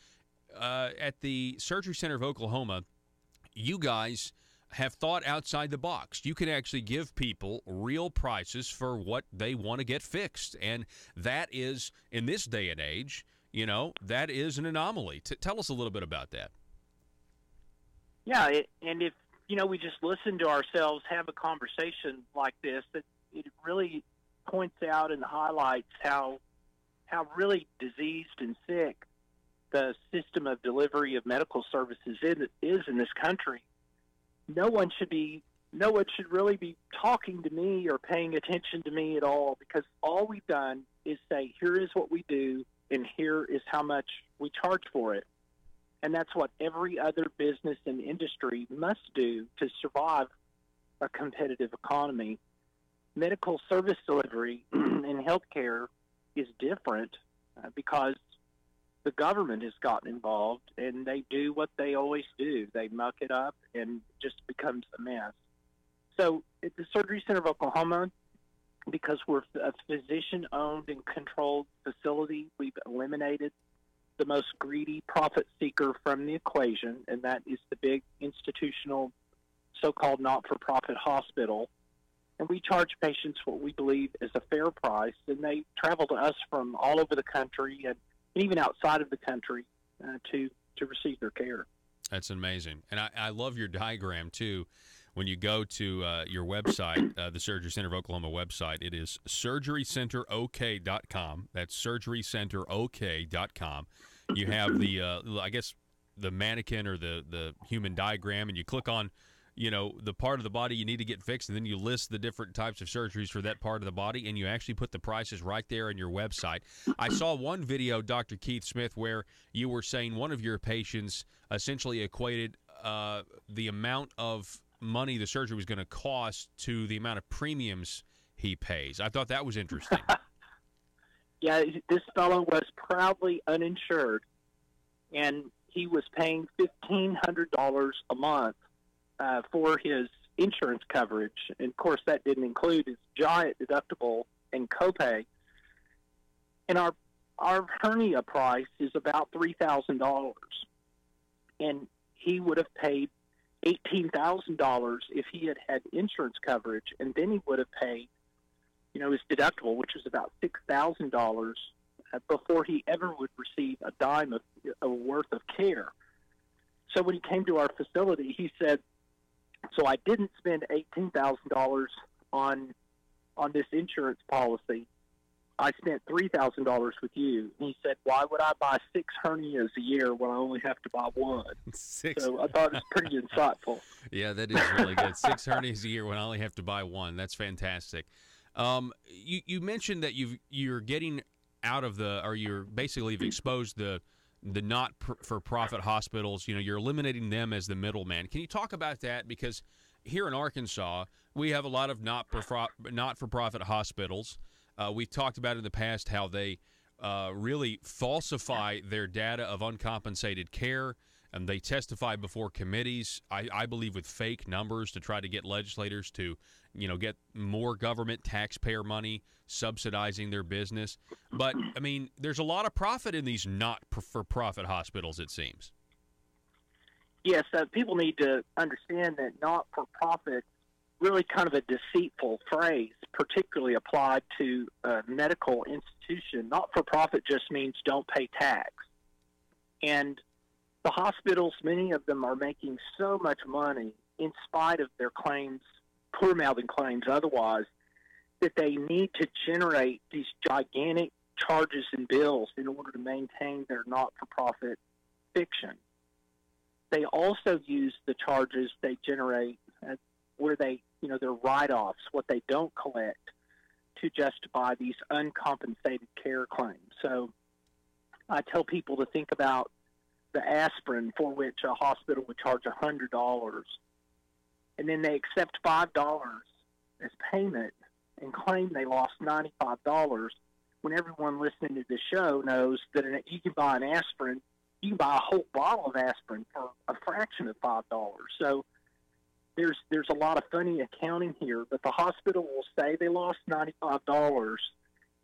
at the Surgery Center of Oklahoma, you guys have thought outside the box. You can actually give people real prices for what they want to get fixed, and that is, in this day and age, that is an anomaly. Tell us a little bit about that.
Yeah, and if we just listen to ourselves have a conversation like this, it really points out and highlights how really diseased and sick the system of delivery of medical services is in this country. No one should really be talking to me or paying attention to me at all, because all we've done is say, here is what we do and here is how much we charge for it. And that's what every other business and industry must do to survive a competitive economy. Medical service delivery in healthcare is different because the government has gotten involved, and they do what they always do. They muck it up and it just becomes a mess. So at the Surgery Center of Oklahoma, because we're a physician-owned and controlled facility, we've eliminated the most greedy profit seeker from the equation, and that is the big institutional so-called not-for-profit hospital. And we charge patients what we believe is a fair price, and they travel to us from all over the country and even outside of the country to receive their care.
That's amazing. And I love your diagram, too. When you go to your website, the Surgery Center of Oklahoma website, it is surgerycenterok.com. That's surgerycenterok.com. You have the mannequin or the human diagram, and you click on, the part of the body you need to get fixed, and then you list the different types of surgeries for that part of the body, and you actually put the prices right there on your website. I saw one video, Dr. Keith Smith, where you were saying one of your patients essentially equated the amount of money the surgery was going to cost to the amount of premiums he pays. I thought that was interesting.
Yeah, this fellow was proudly uninsured, and he was paying $1,500 a month for his insurance coverage. And, of course, that didn't include his giant deductible and copay. And our hernia price is about $3,000. And he would have paid $18,000 if he had had insurance coverage, and then he would have paid, his deductible, which was about $6,000, before he ever would receive a dime of worth of care. So when he came to our facility, he said, "So I didn't spend $18,000 on this insurance policy. I spent $3,000 with you." And he said, "Why would I buy 6 hernias a year when I only have to buy 1? So I thought it was pretty insightful.
Yeah, that is really good. 6 hernias a year when I only have to buy 1. That's fantastic. You mentioned that you're getting out of you're basically you've exposed the not-for-profit hospitals. You're eliminating them as the middleman. Can you talk about that? Because here in Arkansas, we have a lot of not-for-profit hospitals. We've talked about in the past how they really falsify their data of uncompensated care, and they testify before committees, I believe with fake numbers to try to get legislators to, get more government taxpayer money subsidizing their business. But, there's a lot of profit in these not-for-profit hospitals, it seems.
Yes, people need to understand that not-for-profit really kind of a deceitful phrase, particularly applied to a medical institution. Not-for-profit just means don't pay tax. And the hospitals, many of them are making so much money in spite of their claims, poor-mouthing claims otherwise, that they need to generate these gigantic charges and bills in order to maintain their not-for-profit fiction. They also use the charges they generate where they, their write-offs, what they don't collect, to justify these uncompensated care claims. So I tell people to think about the aspirin for which a hospital would charge $100, and then they accept $5 as payment and claim they lost $95, when everyone listening to the show knows that you can buy an aspirin, you can buy a whole bottle of aspirin for a fraction of $5. So there's a lot of funny accounting here, but the hospital will say they lost $95,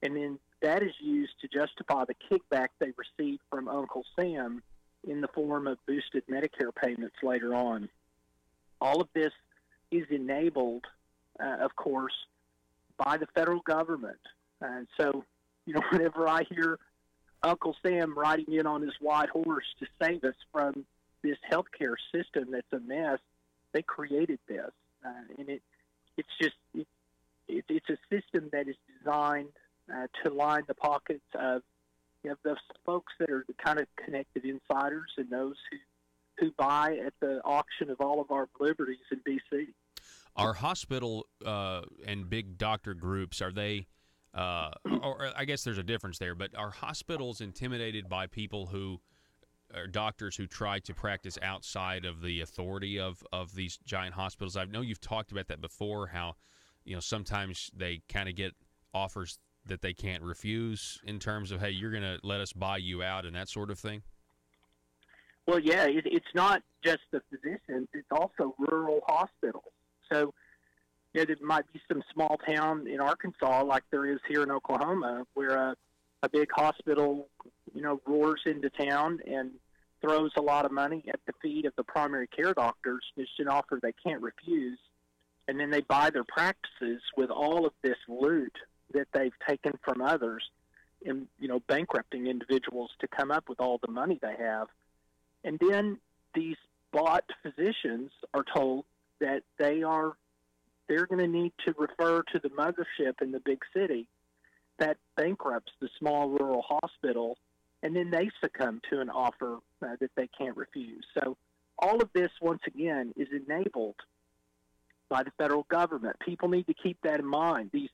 and then that is used to justify the kickback they received from Uncle Sam in the form of boosted Medicare payments later on. All of this is enabled, of course, by the federal government. And so, whenever I hear Uncle Sam riding in on his white horse to save us from this healthcare system that's a mess, they created this, and it's a system that is designed to line the pockets of those folks that are the kind of connected insiders and those who buy at the auction of all of our liberties in D.C.
Are hospital and big doctor groups, are they, or I guess there's a difference there, but are hospitals intimidated by people who are doctors who try to practice outside of the authority of these giant hospitals? I know you've talked about that before, how, sometimes they kind of get offers that they can't refuse in terms of, hey, you're going to let us buy you out and that sort of thing?
Well, yeah, it's not just the physicians, it's also rural hospitals. So, there might be some small town in Arkansas, like there is here in Oklahoma, where a big hospital, roars into town and throws a lot of money at the feet of the primary care doctors. It's an offer they can't refuse. And then they buy their practices with all of this loot that they've taken from others and, bankrupting individuals to come up with all the money they have. And then these bought physicians are told that they're going to need to refer to the mothership in the big city that bankrupts the small rural hospital, and then they succumb to an offer that they can't refuse. So all of this, once again, is enabled by the federal government. People need to keep that in mind. These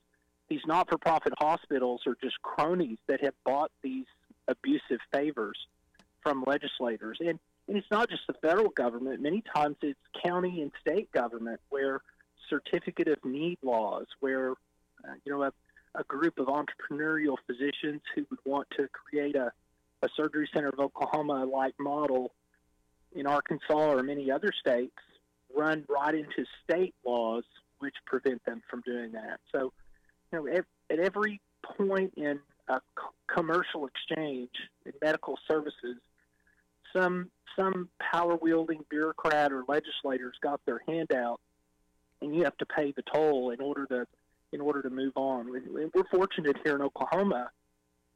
not-for-profit hospitals are just cronies that have bought these abusive favors from legislators. And it's not just the federal government. Many times it's county and state government where certificate of need laws, where a group of entrepreneurial physicians who would want to create a Surgery Center of Oklahoma-like model in Arkansas or many other states run right into state laws which prevent them from doing that. So, at every point in a commercial exchange in medical services, some power-wielding bureaucrat or legislators got their hand out, and you have to pay the toll in order to move on. And we're fortunate here in Oklahoma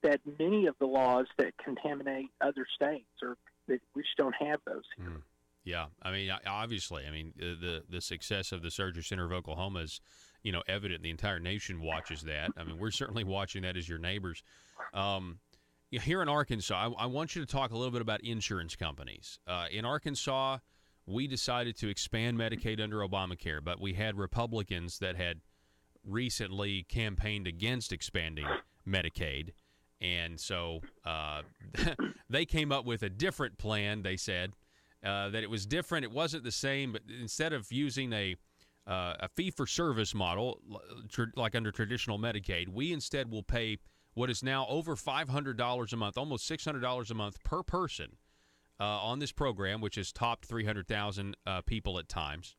that many of the laws that contaminate other states that we just don't have those here.
Yeah, I mean, obviously, the success of the Surgery Center of Oklahoma is, evident. The entire nation watches that. I mean, we're certainly watching that as your neighbors. Here in Arkansas, I want you to talk a little bit about insurance companies. In Arkansas, we decided to expand Medicaid under Obamacare, but we had Republicans that had recently campaigned against expanding Medicaid. And so they came up with a different plan, they said. That it was different. It wasn't the same, but instead of using a fee-for-service model like under traditional Medicaid, we instead will pay what is now over $500 a month, almost $600 a month per person on this program, which has topped 300,000 people at times.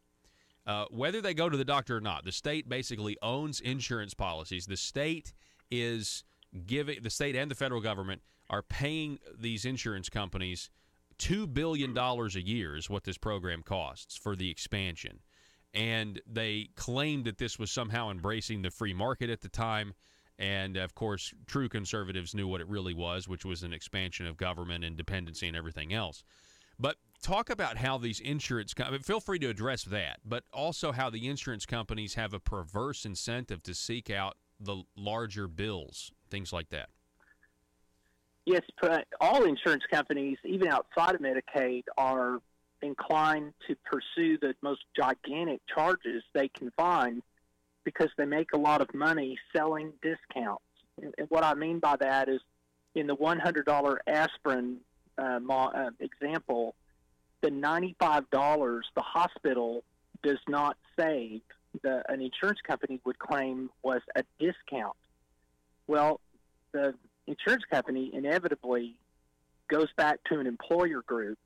Whether they go to the doctor or not, the state basically owns insurance policies. The state and the federal government are paying these insurance companies $2 billion a year is what this program costs for the expansion. And they claimed that this was somehow embracing the free market at the time. And, of course, true conservatives knew what it really was, which was an expansion of government and dependency and everything else. But talk about how these insurance companies, feel free to address that, but also how the insurance companies have a perverse incentive to seek out the larger bills, things like that.
Yes, all insurance companies, even outside of Medicaid, are inclined to pursue the most gigantic charges they can find because they make a lot of money selling discounts. And what I mean by that is in the $100 aspirin example, the $95 the hospital does not save, an insurance company would claim was a discount. Well, the insurance company inevitably goes back to an employer group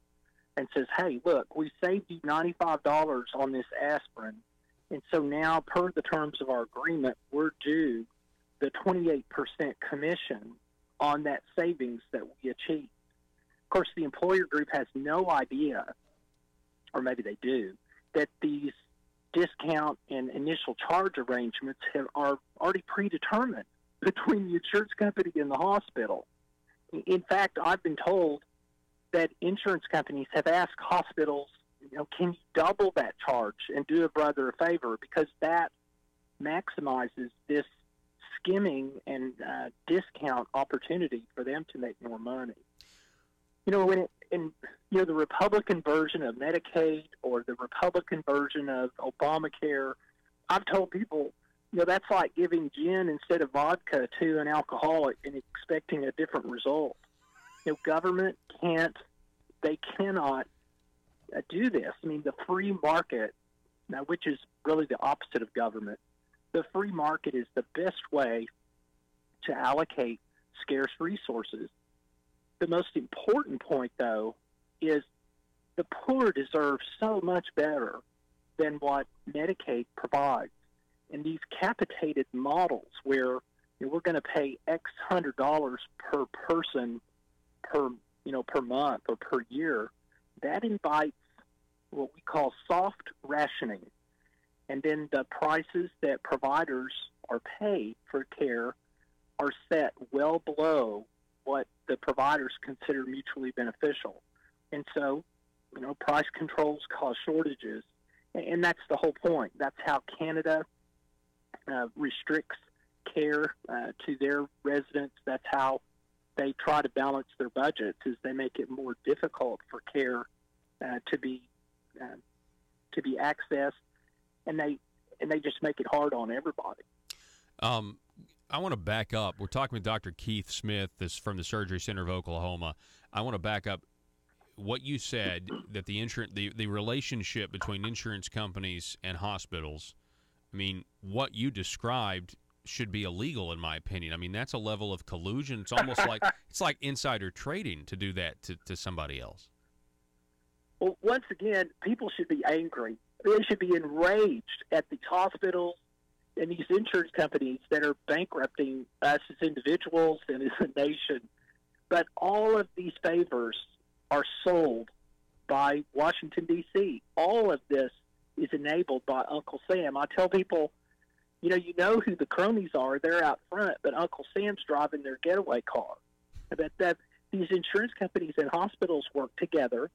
and says, hey, look, we saved you $95 on this aspirin, and so now, per the terms of our agreement, we're due the 28% commission on that savings that we achieved. Of course, the employer group has no idea, or maybe they do, that these discount and initial charge arrangements are already predetermined between the insurance company and the hospital. In fact, I've been told that insurance companies have asked hospitals, can you double that charge and do a brother a favor, because that maximizes this skimming and discount opportunity for them to make more money. The Republican version of Medicaid or the Republican version of Obamacare, I've told people, that's like giving gin instead of vodka to an alcoholic and expecting a different result. Government cannot do this. I mean, the free market, now, which is really the opposite of government, the free market is the best way to allocate scarce resources. The most important point, though, is the poor deserve so much better than what Medicaid provides. And these capitated models where we're going to pay X $100 per person per month or per year, that invites what we call soft rationing. And then the prices that providers are paid for care are set well below what the providers consider mutually beneficial. And so, price controls cause shortages. And that's the whole point. That's how Canada restricts care to their residents. That's how they try to balance their budgets, is they make it more difficult for care to be accessed, and they just make it hard on everybody.
I want to back up. We're talking with Dr. Keith Smith, this from the Surgery Center of Oklahoma. I want to back up what you said, that the relationship between insurance companies and hospitals. I mean, what you described should be illegal, in my opinion. I mean, that's a level of collusion. It's almost like it's like insider trading to do that to somebody else.
Well, once again, people should be angry. They should be enraged at these hospitals and these insurance companies that are bankrupting us as individuals and as a nation. But all of these favors are sold by Washington, D.C. All of this is enabled by Uncle Sam. I tell people, you know who the cronies are. They're out front, but Uncle Sam's driving their getaway car. That these insurance companies and hospitals work together.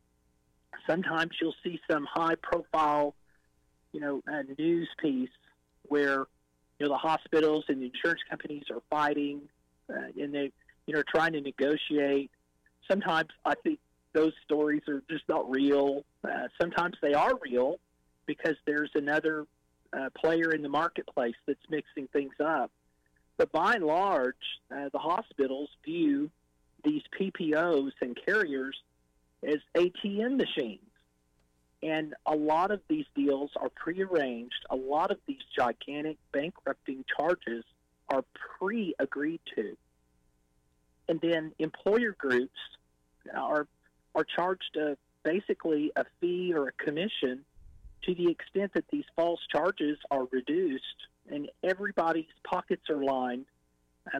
Sometimes you'll see some high-profile, news piece where, the hospitals and the insurance companies are fighting, and they, trying to negotiate. Sometimes I think those stories are just not real. Sometimes they are real because there's another player in the marketplace that's mixing things up. But by and large, the hospitals view these PPOs and carriers as ATM machines. And a lot of these deals are prearranged. A lot of these gigantic bankrupting charges are pre-agreed to. And then employer groups are charged basically a fee or a commission to the extent that these false charges are reduced and everybody's pockets are lined,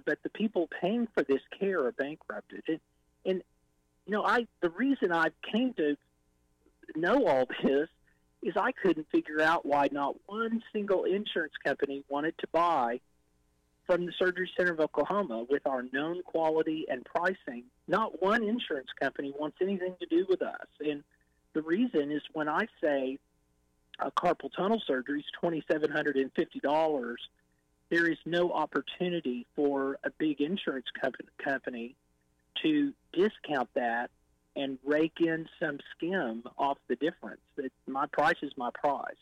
but the people paying for this care are bankrupted. And the reason I came to know all this is I couldn't figure out why not one single insurance company wanted to buy from the Surgery Center of Oklahoma with our known quality and pricing. Not one insurance company wants anything to do with us. And the reason is when I say a carpal tunnel surgery is $2,750, there is no opportunity for a big insurance company to discount that and rake in some skim off the difference. That my price is my price.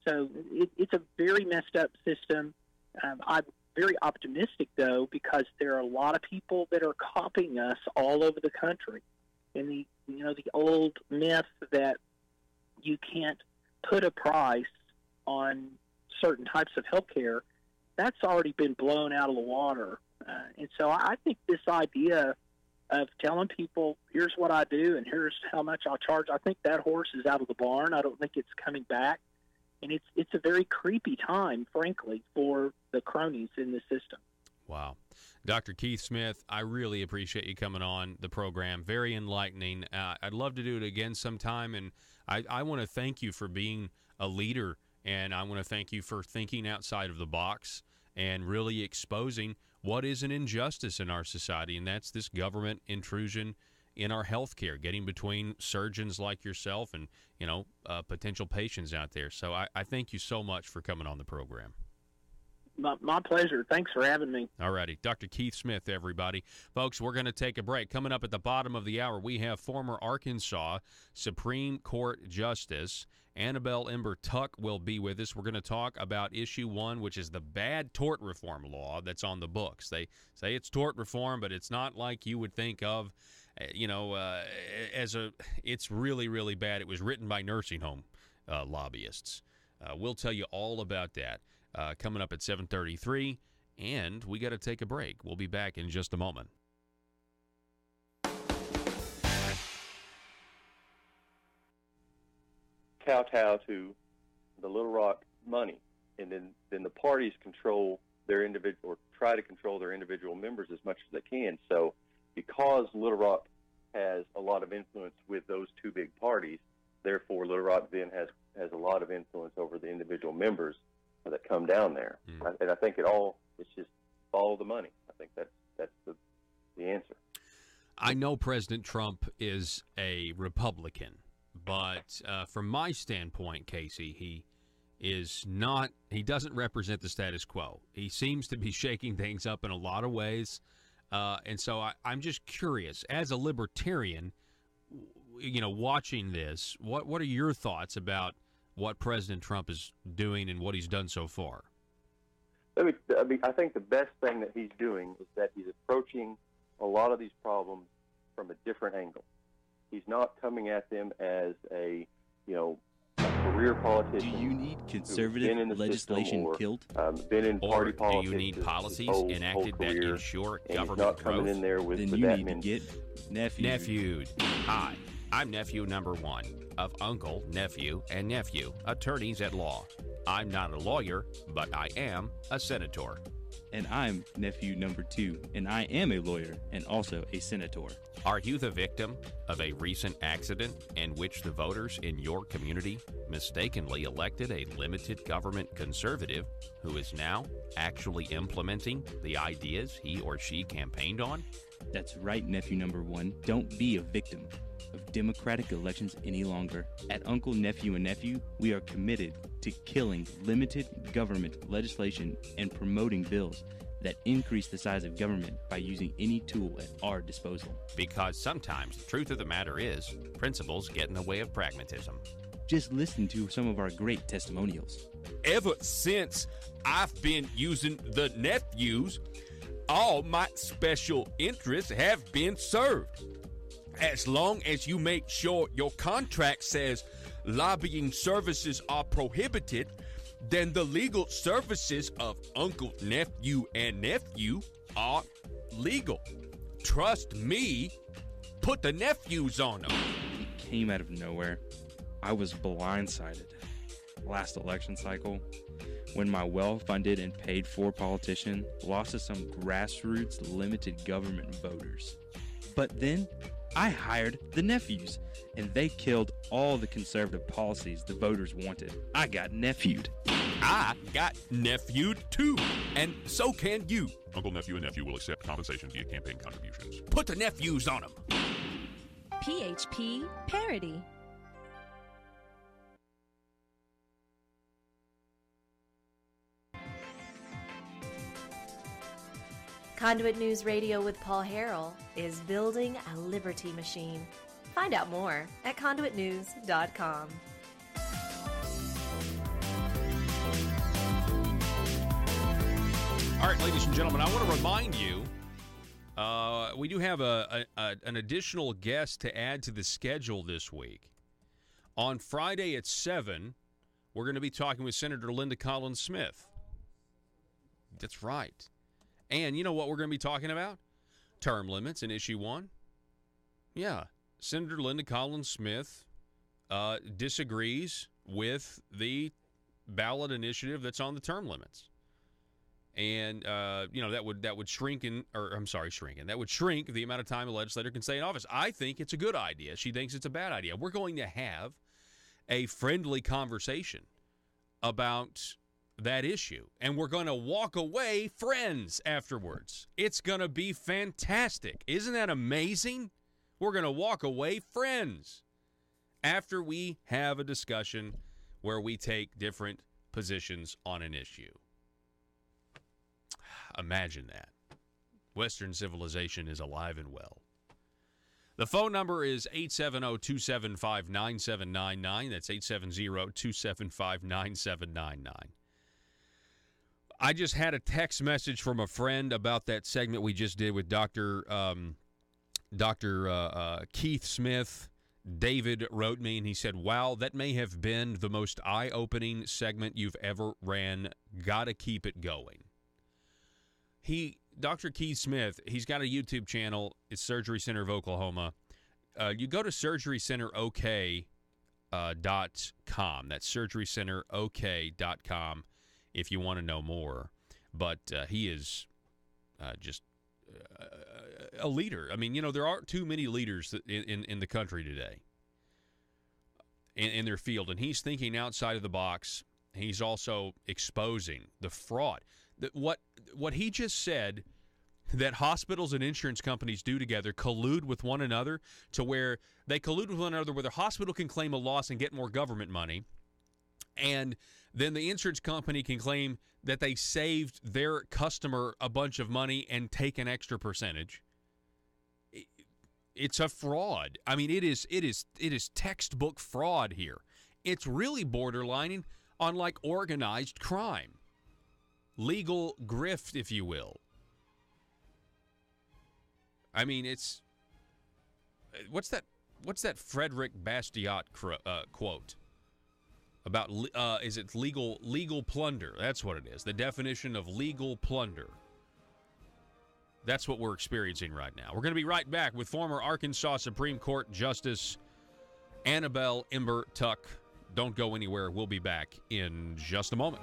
So it's a very messed up system. I'm very optimistic, though, because there are a lot of people that are copying us all over the country. And the old myth that you can't put a price on certain types of healthcare, that's already been blown out of the water. And so I think this idea of telling people, here's what I do and here's how much I'll charge, I think that horse is out of the barn. I don't think it's coming back. And it's a very creepy time, frankly, for the cronies in the system.
Wow. Dr. Keith Smith, I really appreciate you coming on the program. Very enlightening. I'd love to do it again sometime, and I want to thank you for being a leader, and I want to thank you for thinking outside of the box and really exposing what is an injustice in our society, and that's this government intrusion in our health care, getting between surgeons like yourself and, potential patients out there. So I thank you so much for coming on the program.
My pleasure. Thanks for having me.
All righty. Dr. Keith Smith, everybody. Folks, we're going to take a break. Coming up at the bottom of the hour, we have former Arkansas Supreme Court Justice Annabelle Ember Tuck will be with us. We're going to talk about Issue 1, which is the bad tort reform law that's on the books. They say it's tort reform, but it's not like you would think of, it's really, really bad. It was written by nursing home lobbyists. We'll tell you all about that. Coming up at 7:33, and we got to take a break. We'll be back in just a moment.
Kowtow to the Little Rock money, and then the parties control their individual, or try to control their individual members as much as they can. So because Little Rock has a lot of influence with those two big parties, therefore Little Rock then has a lot of influence over the individual members that come down there. And I think it's just follow the money. I think that's the answer.
I know President Trump is a Republican, but from my standpoint, Casey, he doesn't represent the status quo. He seems to be shaking things up in a lot of ways. And so I'm just curious, as a libertarian, watching this, what are your thoughts about what President Trump is doing and what he's done so far?
I think the best thing that he's doing is that he's approaching a lot of these problems from a different angle. He's not coming at them as a career politician.
Do you need conservative legislation killed?
Been in party politics.
Do you need policies enacted that ensure government
not
growth?
Coming in there with,
then
with
you
that
need to get nephewed.
Hi, I'm nephew number 1 of uncle, nephew, and nephew, attorneys at law. I'm not a lawyer, but I am a senator.
And I'm nephew number 2, and I am a lawyer and also a senator.
Are you the victim of a recent accident in which the voters in your community mistakenly elected a limited government conservative who is now actually implementing the ideas he or she campaigned on?
That's right, nephew number 1. Don't be a victim of democratic elections any longer. At Uncle, Nephew, and Nephew, we are committed to killing limited government legislation and promoting bills that increase the size of government by using any tool at our disposal.
Because sometimes the truth of the matter is, principles get in the way of pragmatism.
Just listen to some of our great testimonials.
Ever since I've been using the nephews, all my special interests have been served. As long as you make sure your contract says lobbying services are prohibited, then the legal services of Uncle, Nephew, and Nephew are legal. Trust me, put the nephews on them.
It came out of nowhere. I was blindsided last election cycle when my well-funded and paid-for politician lost to some grassroots limited government voters. But then I hired the nephews, and they killed all the conservative policies the voters wanted. I got nephewed.
I got nephewed too, and so can you. Uncle, Nephew, and Nephew will accept compensation via campaign contributions. Put the nephews on them.
PHP Parody.
Conduit News Radio with Paul Harrell is building a liberty machine. Find out more at conduitnews.com.
All right, ladies and gentlemen, I want to remind you, we do have an additional guest to add to the schedule this week. On Friday at 7, we're going to be talking with Senator Linda Collins-Smith. That's right. And you know what we're going to be talking about? Term limits in Issue 1. Yeah, Senator Linda Collins-Smith disagrees with the ballot initiative that's on the term limits. And, that would shrink that would shrink the amount of time a legislator can stay in office. I think it's a good idea. She thinks it's a bad idea. We're going to have a friendly conversation about that issue, and we're going to walk away friends afterwards. It's going to be fantastic. Isn't that amazing? We're going to walk away friends after we have a discussion where we take different positions on an issue. Imagine that. Western civilization is alive and well. The phone number is 870-275-9799. That's 870-275-9799. I just had a text message from a friend about that segment we just did with Dr. Keith Smith. David wrote me, and he said, wow, that may have been the most eye-opening segment you've ever ran. Gotta keep it going. Dr. Keith Smith, he's got a YouTube channel. It's Surgery Center of Oklahoma. You go to surgerycenterok.com. That's surgerycenterok.com if you want to know more. But he is just a leader. I mean, there aren't too many leaders in the country today in their field. And he's thinking outside of the box. He's also exposing the fraud. What he just said, that hospitals and insurance companies do together, collude with one another to where they collude with one another where the hospital can claim a loss and get more government money, and then the insurance company can claim that they saved their customer a bunch of money and take an extra percentage. It's a fraud. I mean, it is textbook fraud here. It's really borderlining on like organized crime. Legal grift, if you will. I mean, it's what's that Frederick Bastiat quote about? Is it legal plunder? That's what it is. The definition of legal plunder. That's what we're experiencing right now. We're going to be right back with former Arkansas Supreme Court Justice Annabelle Ember Tuck. Don't go anywhere. We'll be back in just a moment.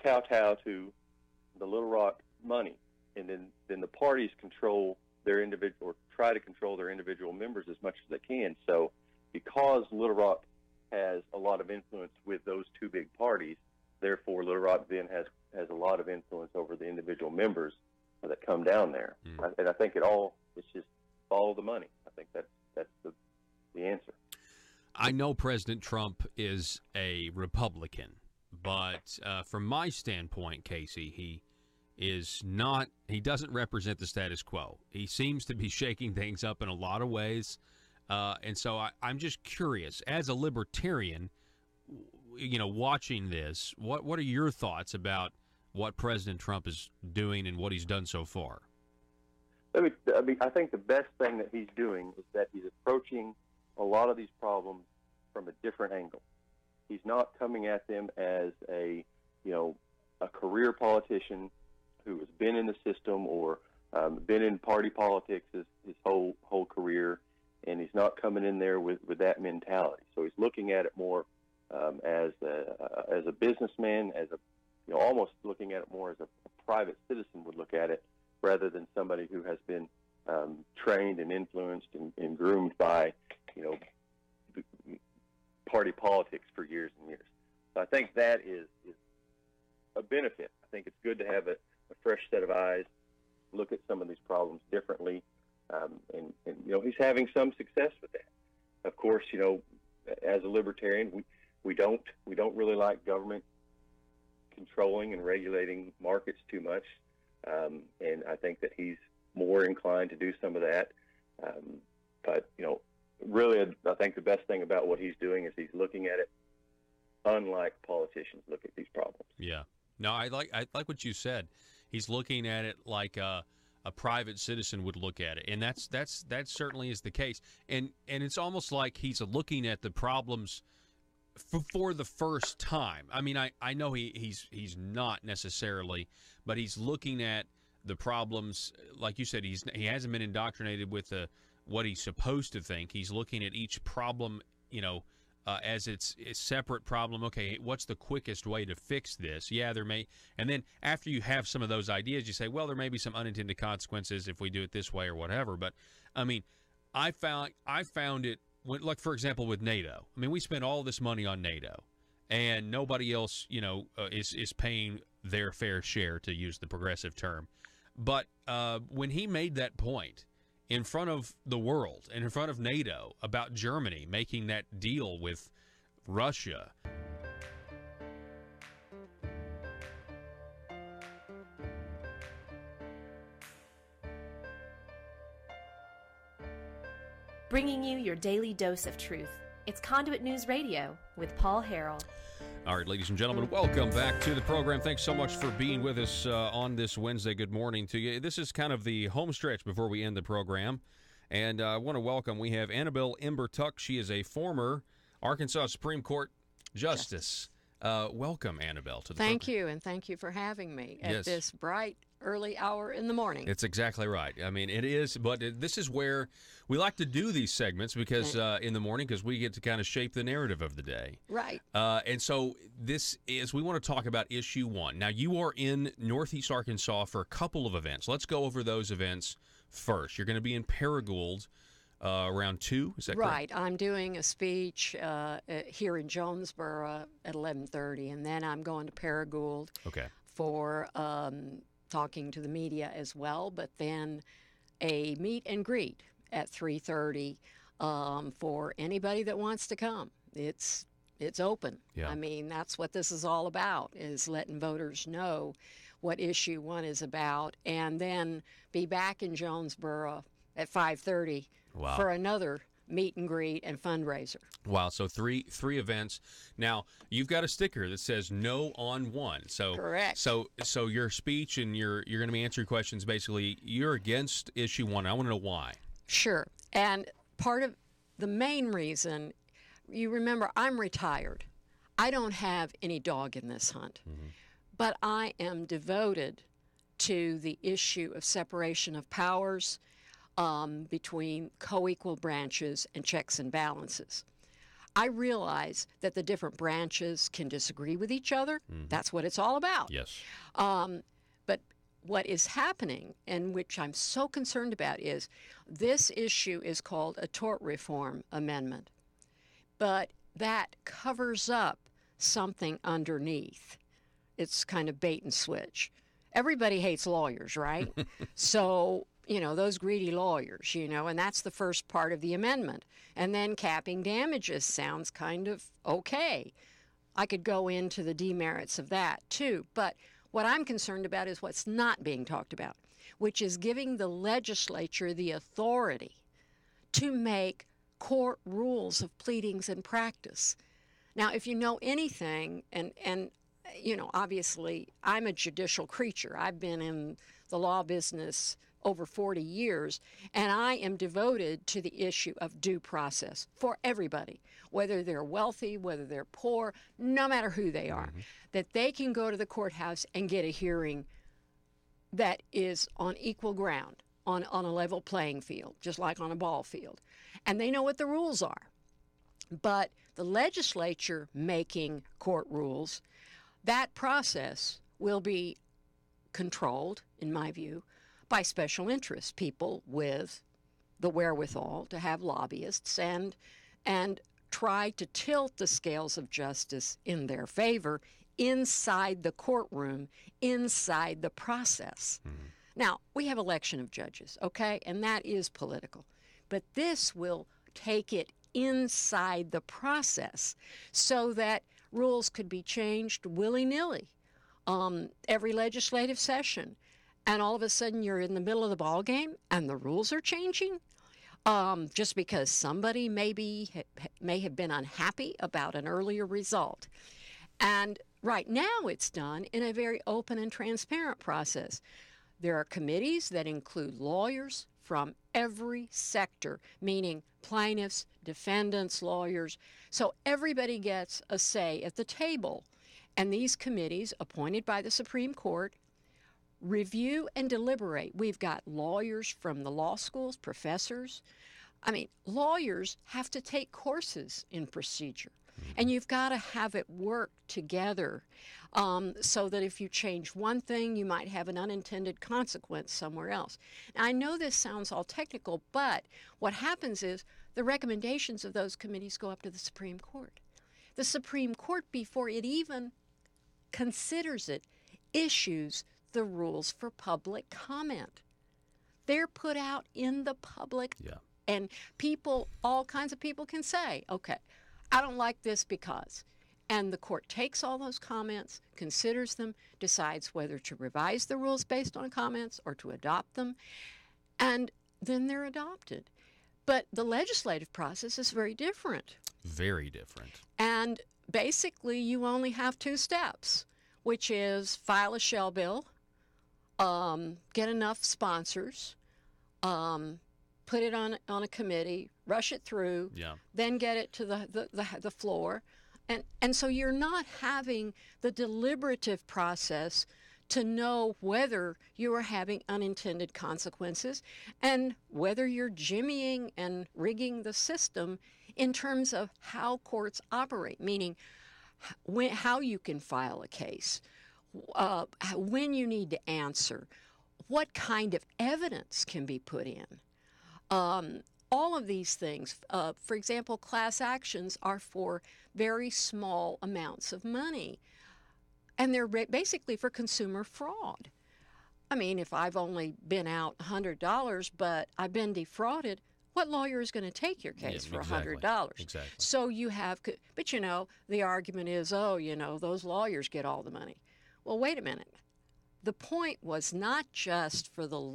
kowtow to the Little Rock money, and then the parties control their individual, or try to control their individual members as much as they can. So because Little Rock has a lot of influence with those two big parties, therefore Little Rock then has a lot of influence over the individual members that come down there. And I think it's just follow the money. I think that's the answer.
I know President Trump is a Republican, but from my standpoint, Casey, he doesn't represent the status quo. He seems to be shaking things up in a lot of ways. And so I'm just curious, as a libertarian, watching this, what are your thoughts about what President Trump is doing and what he's done so far?
I think the best thing that he's doing is that he's approaching a lot of these problems from a different angle. He's not coming at them as a career politician who has been in the system or been in party politics his whole career, and he's not coming in there with that mentality. So he's looking at it more as a businessman, almost looking at it more as a private citizen would look at it, rather than somebody who has been trained and influenced and groomed by party politics for years and years. So I think that is a benefit. I think it's good to have a fresh set of eyes, look at some of these problems differently, and he's having some success with that. Of course, as a libertarian, we don't really like government controlling and regulating markets too much, and I think that he's more inclined to do some of that. But really, I think the best thing about what he's doing is he's looking at it unlike politicians look at these problems.
Yeah. No, I like what you said. He's looking at it like a private citizen would look at it, and that certainly is the case. And it's almost like he's looking at the problems for the first time. I mean, I know he's not necessarily, but he's looking at the problems, like you said. He hasn't been indoctrinated with what he's supposed to think. He's looking at each problem, as its separate problem. Okay, what's the quickest way to fix this? Yeah, there may, and then after you have some of those ideas, you say, well, there may be some unintended consequences if we do it this way or whatever. But I mean, I found it, like for example with NATO. I mean, we spent all this money on NATO, and nobody else, is paying their fair share, to use the progressive term. But when he made that point in front of the world and in front of NATO about Germany making that deal with Russia,
bringing you your daily dose of truth. It's Conduit News Radio with Paul Harrell.
All right, ladies and gentlemen, welcome back to the program. Thanks so much for being with us on this Wednesday. Good morning to you. This is kind of the home stretch before we end the program. And I want to welcome, we have Annabelle Ember-Tuck. She is a former Arkansas Supreme Court Justice. Welcome, Annabelle, to the program.
Thank you, and thank you for having me at this bright, early hour in the morning.
It's exactly right. I mean, it is, but this is where we like to do these segments because in the morning, because we get to kind of shape the narrative of the day.
Right.
And so we want to talk about issue 1. Now, you are in Northeast Arkansas for a couple of events. Let's go over those events first. You're going to be in Paragould around 2, is that correct?
Right. I'm doing a speech here in Jonesboro at 11:30, and then I'm going to Paragould for talking to the media as well, but then a meet and greet at 3:30 for anybody that wants to come. It's open. Yeah. I mean, that's what this is all about, is letting voters know what issue 1 is about, and then be back in Jonesboro at 5:30 for another meet and greet and fundraiser.
Wow, so three events. Now, you've got a sticker that says no on 1. So
correct.
So your speech and you're going to be answering questions, basically, you're against issue 1. I want to know why.
Sure. And part of the main reason, you remember, I'm retired. I don't have any dog in this hunt. Mm-hmm. But I am devoted to the issue of separation of powers between co-equal branches and checks and balances. I realize that the different branches can disagree with each other. That's what it's all about.
Yes.
But what is happening, and which I'm so concerned about, is this issue is called a tort reform amendment. But that covers up something underneath. It's kind of bait and switch. Everybody hates lawyers, right? So, those greedy lawyers, and that's the first part of the amendment. And then capping damages sounds kind of okay. I could go into the demerits of that too. But what I'm concerned about is what's not being talked about, which is giving the legislature the authority to make court rules of pleadings and practice. Now, if you know anything, and obviously I'm a judicial creature. I've been in the law business over 40 years, and I am devoted to the issue of due process for everybody, whether they're wealthy, whether they're poor, no matter who they are, that they can go to the courthouse and get a hearing that is on equal ground, on a level playing field, just like on a ball field. And they know what the rules are. But the legislature making court rules, that process will be controlled, in my view, by special interests, people with the wherewithal to have lobbyists and try to tilt the scales of justice in their favor inside the courtroom, inside the process. Now, we have election of judges, okay, and that is political. But this will take it inside the process so that rules could be changed willy-nilly every legislative session. And all of a sudden you're in the middle of the ball game and the rules are changing just because somebody may have been unhappy about an earlier result. And right now it's done in a very open and transparent process. There are committees that include lawyers from every sector, meaning plaintiffs, defendants, lawyers. So everybody gets a say at the table. And these committees, appointed by the Supreme Court, review and deliberate. We've got lawyers from the law schools, professors. I mean, lawyers have to take courses in procedure. And you've got to have it work together so that if you change one thing, you might have an unintended consequence somewhere else. Now, I know this sounds all technical, but what happens is the recommendations of those committees go up to the Supreme Court. The Supreme Court, before it even considers it, issues the rules for public comment. They're put out in the public, and people, all kinds of people can say, okay, I don't like this because. And the court takes all those comments, considers them, decides whether to revise the rules based on comments or to adopt them, and then they're adopted. But the legislative process is very different.
Very different.
And basically you only have two steps, which is file a shell bill, get enough sponsors, put it on a committee, rush it through, then get it to the floor. And so you're not having the deliberative process to know whether you are having unintended consequences and whether you're jimmying and rigging the system in terms of how courts operate, meaning how you can file a case, when you need to answer, what kind of evidence can be put in. All of these things, for example, class actions are for very small amounts of money, and they're basically for consumer fraud. I mean, if I've only been out $100, but I've been defrauded, what lawyer is going to take your case for $100?
Exactly.
So you have, but the argument is, those lawyers get all the money. Well, wait a minute. The point was not just for the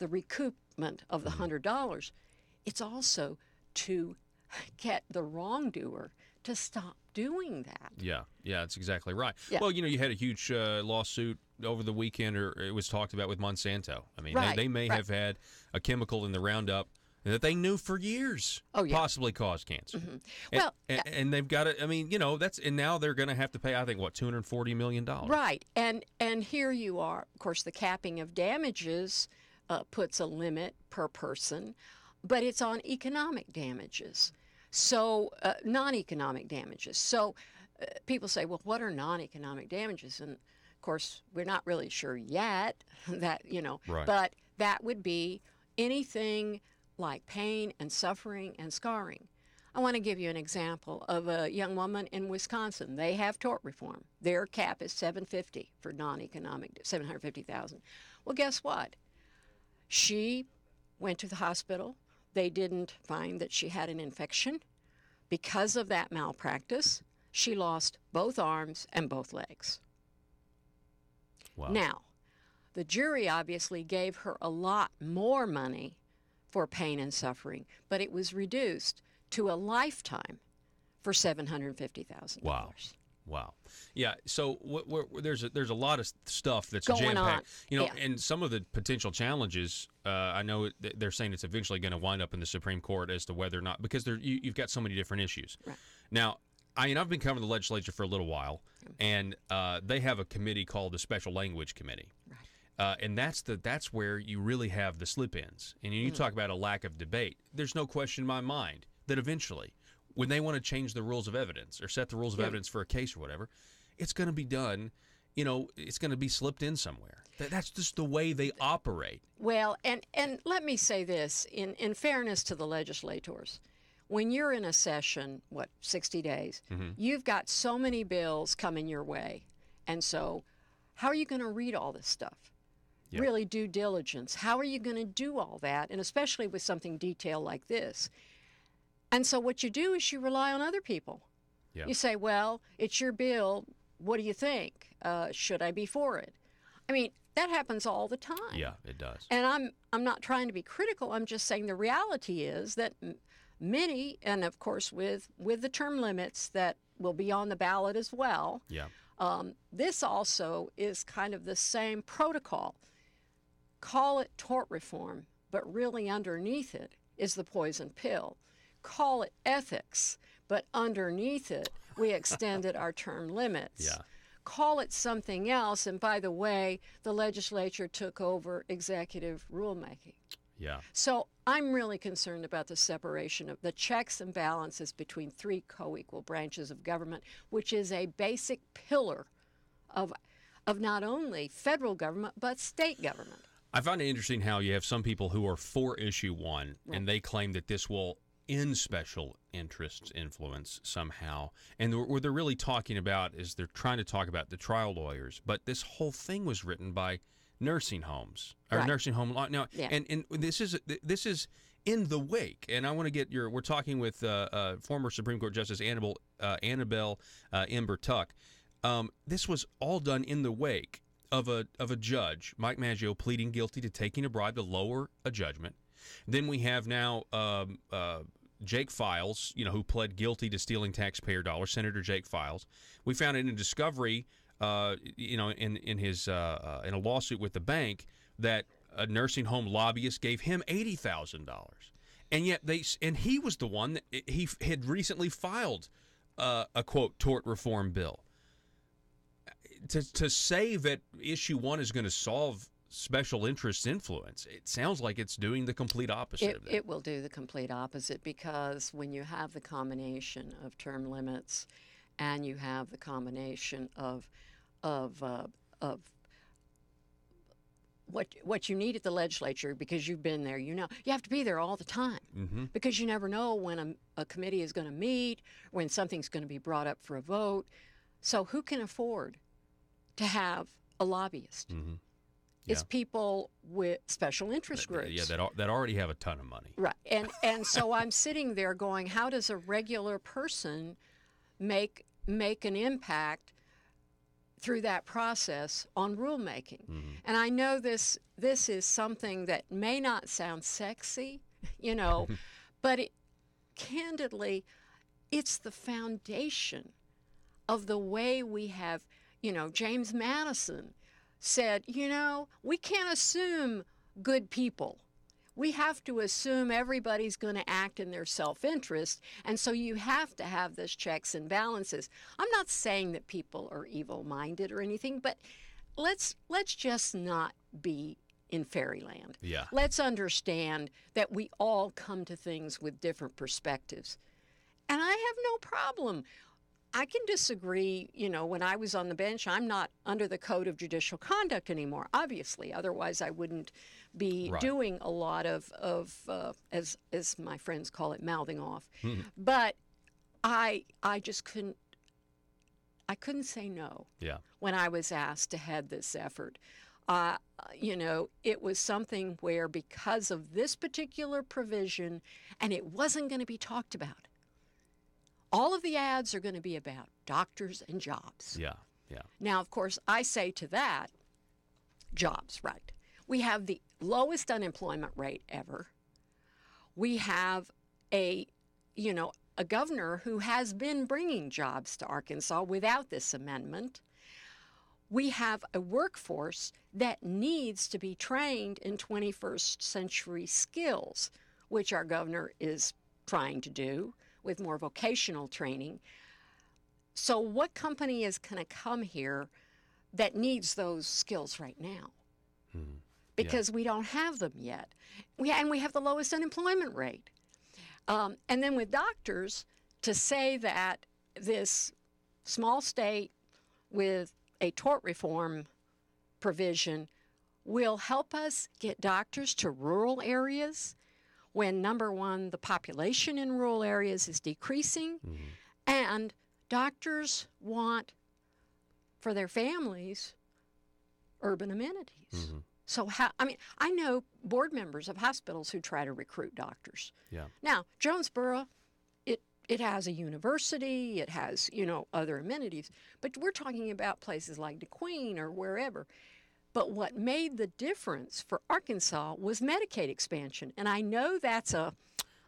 recoupment of the $100. It's also to get the wrongdoer to stop doing that.
Yeah, that's exactly right.
Yeah.
Well, you had a huge lawsuit over the weekend, or it was talked about with Monsanto. I mean, they may have had a chemical in the Roundup that they knew for years possibly caused cancer. And they've got to, and now they're going to have to pay, I think, $240 million.
Right. And here you are, of course, the capping of damages puts a limit per person, but it's on economic damages. So non-economic damages. So people say, well, what are non-economic damages? And of course, we're not really sure yet that,
Right.
but that would be anything like pain and suffering and scarring. I want to give you an example of a young woman in Wisconsin. They have tort reform. Their cap is $750 for non-economic, $750,000. Well, guess what? She went to the hospital. They didn't find that she had an infection. Because of that malpractice, she lost both arms and both legs.
Wow.
Now, the jury obviously gave her a lot more money for pain and suffering, but it was reduced to a lifetime for $750,000.
Wow. Yeah. So there's a lot of stuff that's
Going
jam-packed.
on.
And some of the potential challenges, I know they're saying it's eventually going to wind up in the Supreme Court as to whether or not, because you've got so many different issues.
Right.
Now, I've been covering the legislature for a little while, and they have a committee called the Special Language Committee.
Right.
And that's where you really have the slip-ins. And you talk about a lack of debate. There's no question in my mind that eventually, when they want to change the rules of evidence or set the rules of evidence for a case or whatever, it's going to be done, it's going to be slipped in somewhere. That's just the way they operate.
Well, and let me say this, in fairness to the legislators, when you're in a session, 60 days, you've got so many bills coming your way. And so how are you going to read all this stuff?
Yep.
Really due diligence. How are you going to do all that? And especially with something detailed like this. And so what you do is you rely on other people.
Yep.
You say, well, it's your bill. What do you think? Should I be for it? I mean, that happens all the time.
Yeah, it does.
And I'm not trying to be critical. I'm just saying the reality is that many, and of course with the term limits that will be on the ballot as well, this also is kind of the same protocol. Call it tort reform, but really underneath it is the poison pill. Call it ethics, but underneath it, we extended our term limits.
Yeah.
Call it something else, and by the way, the legislature took over executive rulemaking.
Yeah.
So I'm really concerned about the separation of the checks and balances between three co-equal branches of government, which is a basic pillar of not only federal government, but state government.
I find it interesting how you have some people who are for issue one, and they claim that this will end special interests influence somehow. And what they're really talking about is they're trying to talk about the trial lawyers. But this whole thing was written by nursing homes or nursing home law. Now, and this is in the wake. And I want to get we're talking with former Supreme Court Justice Annabelle Ember Tuck. This was all done in the wake of a judge, Mike Maggio, pleading guilty to taking a bribe to lower a judgment. Then we have now Jake Files, who pled guilty to stealing taxpayer dollars, Senator Jake Files. We found it in a discovery, in his in a lawsuit with the bank that a nursing home lobbyist gave him $80,000, and yet he was the one that he had recently filed a quote tort reform bill. To say that issue one is going to solve special interest influence, it sounds like it's doing the complete opposite of that.
It will do the complete opposite, because when you have the combination of term limits and you have the combination of what you need at the legislature, because you've been there, you have to be there all the time, because you never know when a committee is going to meet, when something's going to be brought up for a vote. So who can afford to have a lobbyist? It's people with special interest groups.
Yeah, that already have a ton of money.
Right. And so I'm sitting there going, how does a regular person make an impact through that process on rulemaking? And I know this is something that may not sound sexy, but candidly, it's the foundation of the way we have, James Madison said, we can't assume good people. We have to assume everybody's going to act in their self-interest, and so you have to have this checks and balances. I'm not saying that people are evil-minded or anything, but let's just not be in fairyland.
Yeah.
Let's understand that we all come to things with different perspectives. And I have no problem. I can disagree. When I was on the bench, I'm not under the code of judicial conduct anymore, obviously. Otherwise, I wouldn't be doing a lot of as my friends call it, mouthing off. But I just couldn't say no when I was asked to head this effort. It was something where, because of this particular provision, and it wasn't going to be talked about. All of the ads are going to be about doctors and jobs.
Yeah.
Now, of course, I say to that, jobs, right. We have the lowest unemployment rate ever. We have a governor who has been bringing jobs to Arkansas without this amendment. We have a workforce that needs to be trained in 21st century skills, which our governor is trying to do with more vocational training. So what company is going to come here that needs those skills right now? Because we don't have them yet. We have the lowest unemployment rate. And then with doctors, to say that this small state with a tort reform provision will help us get doctors to rural areas when, number one, the population in rural areas is decreasing, and doctors want for their families urban amenities. So I know board members of hospitals who try to recruit doctors. Now, Jonesboro, it has a university, it has, other amenities, but we're talking about places like DeQueen or wherever. But what made the difference for Arkansas was Medicaid expansion. And I know that's a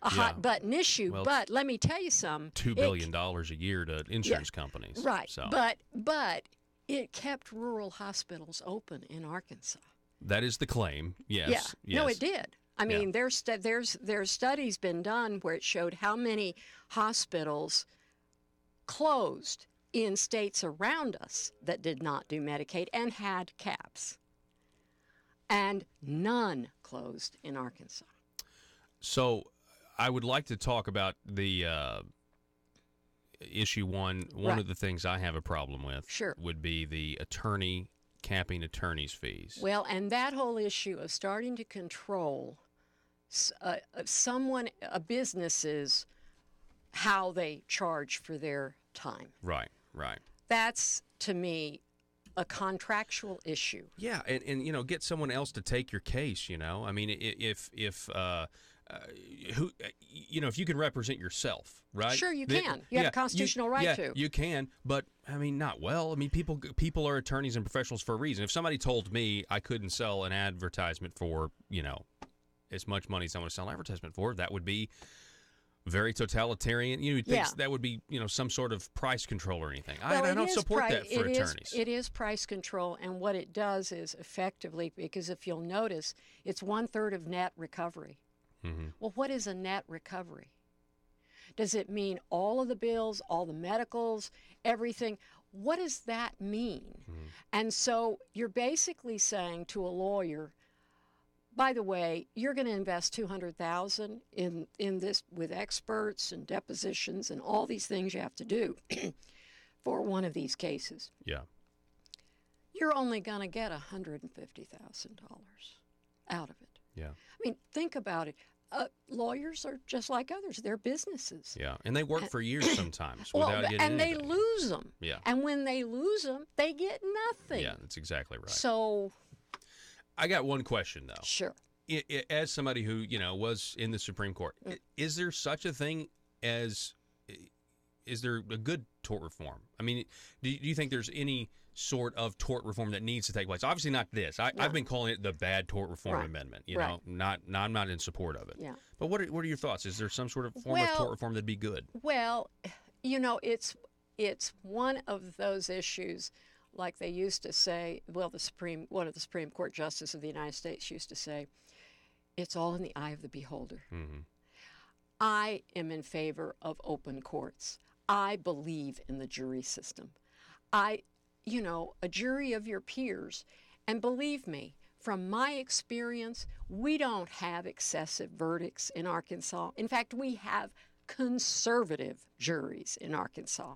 hot button issue, but let me tell you something.
$2 billion a year to insurance companies.
Right.
So.
But it kept rural hospitals open in Arkansas.
That is the claim, yes.
No, it did. I mean, there's studies been done where it showed how many hospitals closed in states around us that did not do Medicaid and had caps. And none closed in Arkansas.
So I would like to talk about the issue one. One of the things I have a problem with would be the capping attorney's fees.
Well, and that whole issue of starting to control businesses, how they charge for their time.
Right.
That's, to me, a contractual issue.
Yeah, and get someone else to take your case. I mean, if if you can represent yourself, right?
Sure, you can. You have a constitutional right to.
You can, but I mean, not well. I mean, people are attorneys and professionals for a reason. If somebody told me I couldn't sell an advertisement for as much money as I want to sell an advertisement for, that would be very totalitarian. You'd think that would be, some sort of price control or anything.
Well,
I don't support that for attorneys.
It is price control, and what it does is effectively, because if you'll notice, it's 1/3 of net recovery. Well, what is a net recovery? Does it mean all of the bills, all the medicals, everything? What does that mean? And so you're basically saying to a lawyer, by the way, you're going to invest $200,000 in this with experts and depositions and all these things you have to do for one of these cases.
Yeah.
You're only going to get $150,000 out of it.
Yeah.
I mean, think about it. Lawyers are just like others. They're businesses.
Yeah, and they work for years sometimes without getting
and
anything.
They lose them.
Yeah.
And when they lose them, they get nothing.
Yeah, that's exactly right.
So
I got one question, though.
Sure.
As somebody who, was in the Supreme Court, is there such a thing as, is there a good tort reform? I mean, do you think there's any sort of tort reform that needs to take place? Obviously not this. I've been calling it the bad tort reform amendment, I'm not in support of it.
Yeah.
But what are your thoughts? Is there some sort of form of tort reform that'd be good?
Well, it's one of those issues, like they used to say, one of the Supreme Court justices of the United States used to say, it's all in the eye of the beholder. I am in favor of open courts. I believe in the jury system. A jury of your peers, and believe me, from my experience, we don't have excessive verdicts in Arkansas. In fact, we have conservative juries in Arkansas.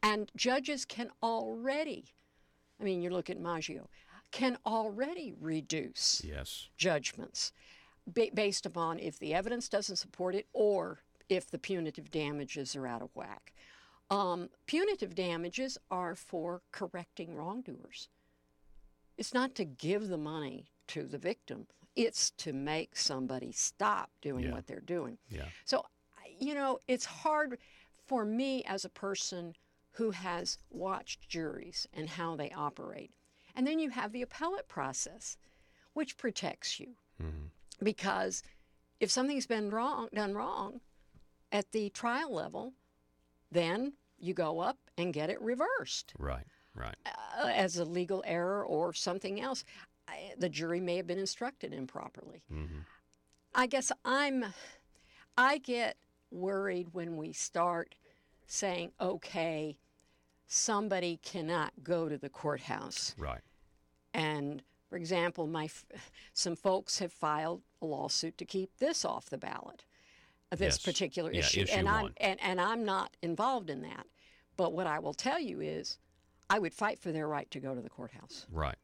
And judges can already, I mean, you look at Maggio, can already reduce judgments based upon if the evidence doesn't support it or if the punitive damages are out of whack. Punitive damages are for correcting wrongdoers. It's not to give the money to the victim. It's to make somebody stop doing what they're doing.
Yeah.
So, you know, it's hard for me as a person who has watched juries and how they operate. And then you have the appellate process, which protects you. Mm-hmm. Because if something's been done wrong at the trial level, then you go up and get it reversed.
Right.
As a legal error or something else. The jury may have been instructed improperly. Mm-hmm. I guess I get worried when we start saying, okay, somebody cannot go to the courthouse.
Right.
And, for example, some folks have filed a lawsuit to keep this off the ballot, this particular issue. And I'm not involved in that. But what I will tell you is I would fight for their right to go to the courthouse.
Right.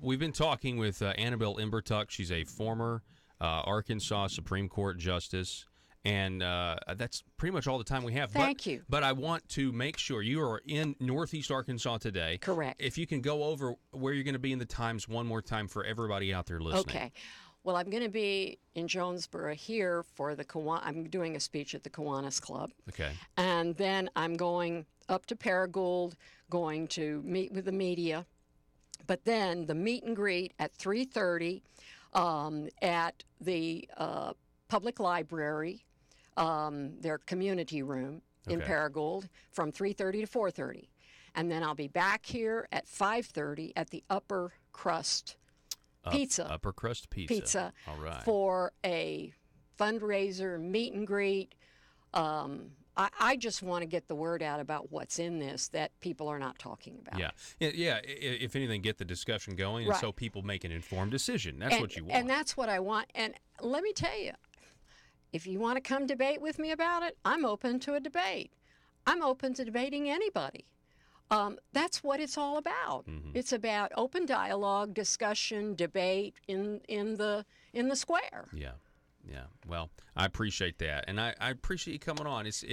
We've been talking with Annabelle Imbertuck. She's a former Arkansas Supreme Court justice, and that's pretty much all the time we have.
Thank you.
But I want to make sure you are in Northeast Arkansas today.
Correct.
If you can go over where you're going to be in the times one more time for everybody out there listening.
Okay. Well, I'm going to be in Jonesboro here for I'm doing a speech at the Kiwanis Club.
Okay.
And then I'm going up to Paragould, going to meet with the media. But then the meet and greet at 3:30 at the public library, their community room in Paragould, from 3:30 to 4:30. And then I'll be back here at 5:30 at the Upper Crust Pizza.
Upper Crust Pizza. All right.
For a fundraiser, meet and greet. I just want to get the word out about what's in this that people are not talking about.
Yeah. If anything, get the discussion going, and so people make an informed decision. That's what you want.
And that's what I want. And let me tell you, if you want to come debate with me about it, I'm open to a debate. I'm open to debating anybody. That's what it's all about. Mm-hmm. It's about open dialogue, discussion, debate in the square.
Yeah. Yeah, well, I appreciate that, and I appreciate you coming on. It's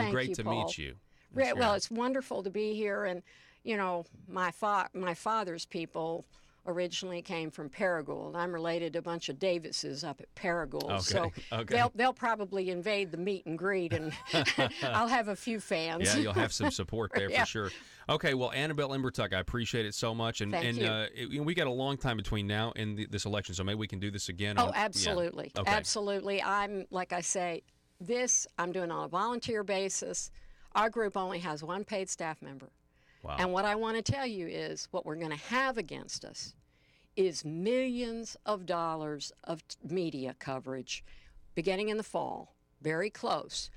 great to
Paul.
meet you.
Well, it's wonderful to be here, and you know, my father's people originally came from Paragould. I'm related to a bunch of Davises up at Paragould, so they'll probably invade the meet and greet, and I'll have a few fans.
Yeah, you'll have some support there for sure. Okay, well, Annabelle Imbertuck, I appreciate it so much, and we got a long time between now and this election, so maybe we can do this again.
Oh, absolutely, absolutely. I'm like I say, I'm doing on a volunteer basis. Our group only has one paid staff member.
Wow.
And what I want to tell you is what we're going to have against us is millions of dollars of media coverage beginning in the fall, very close,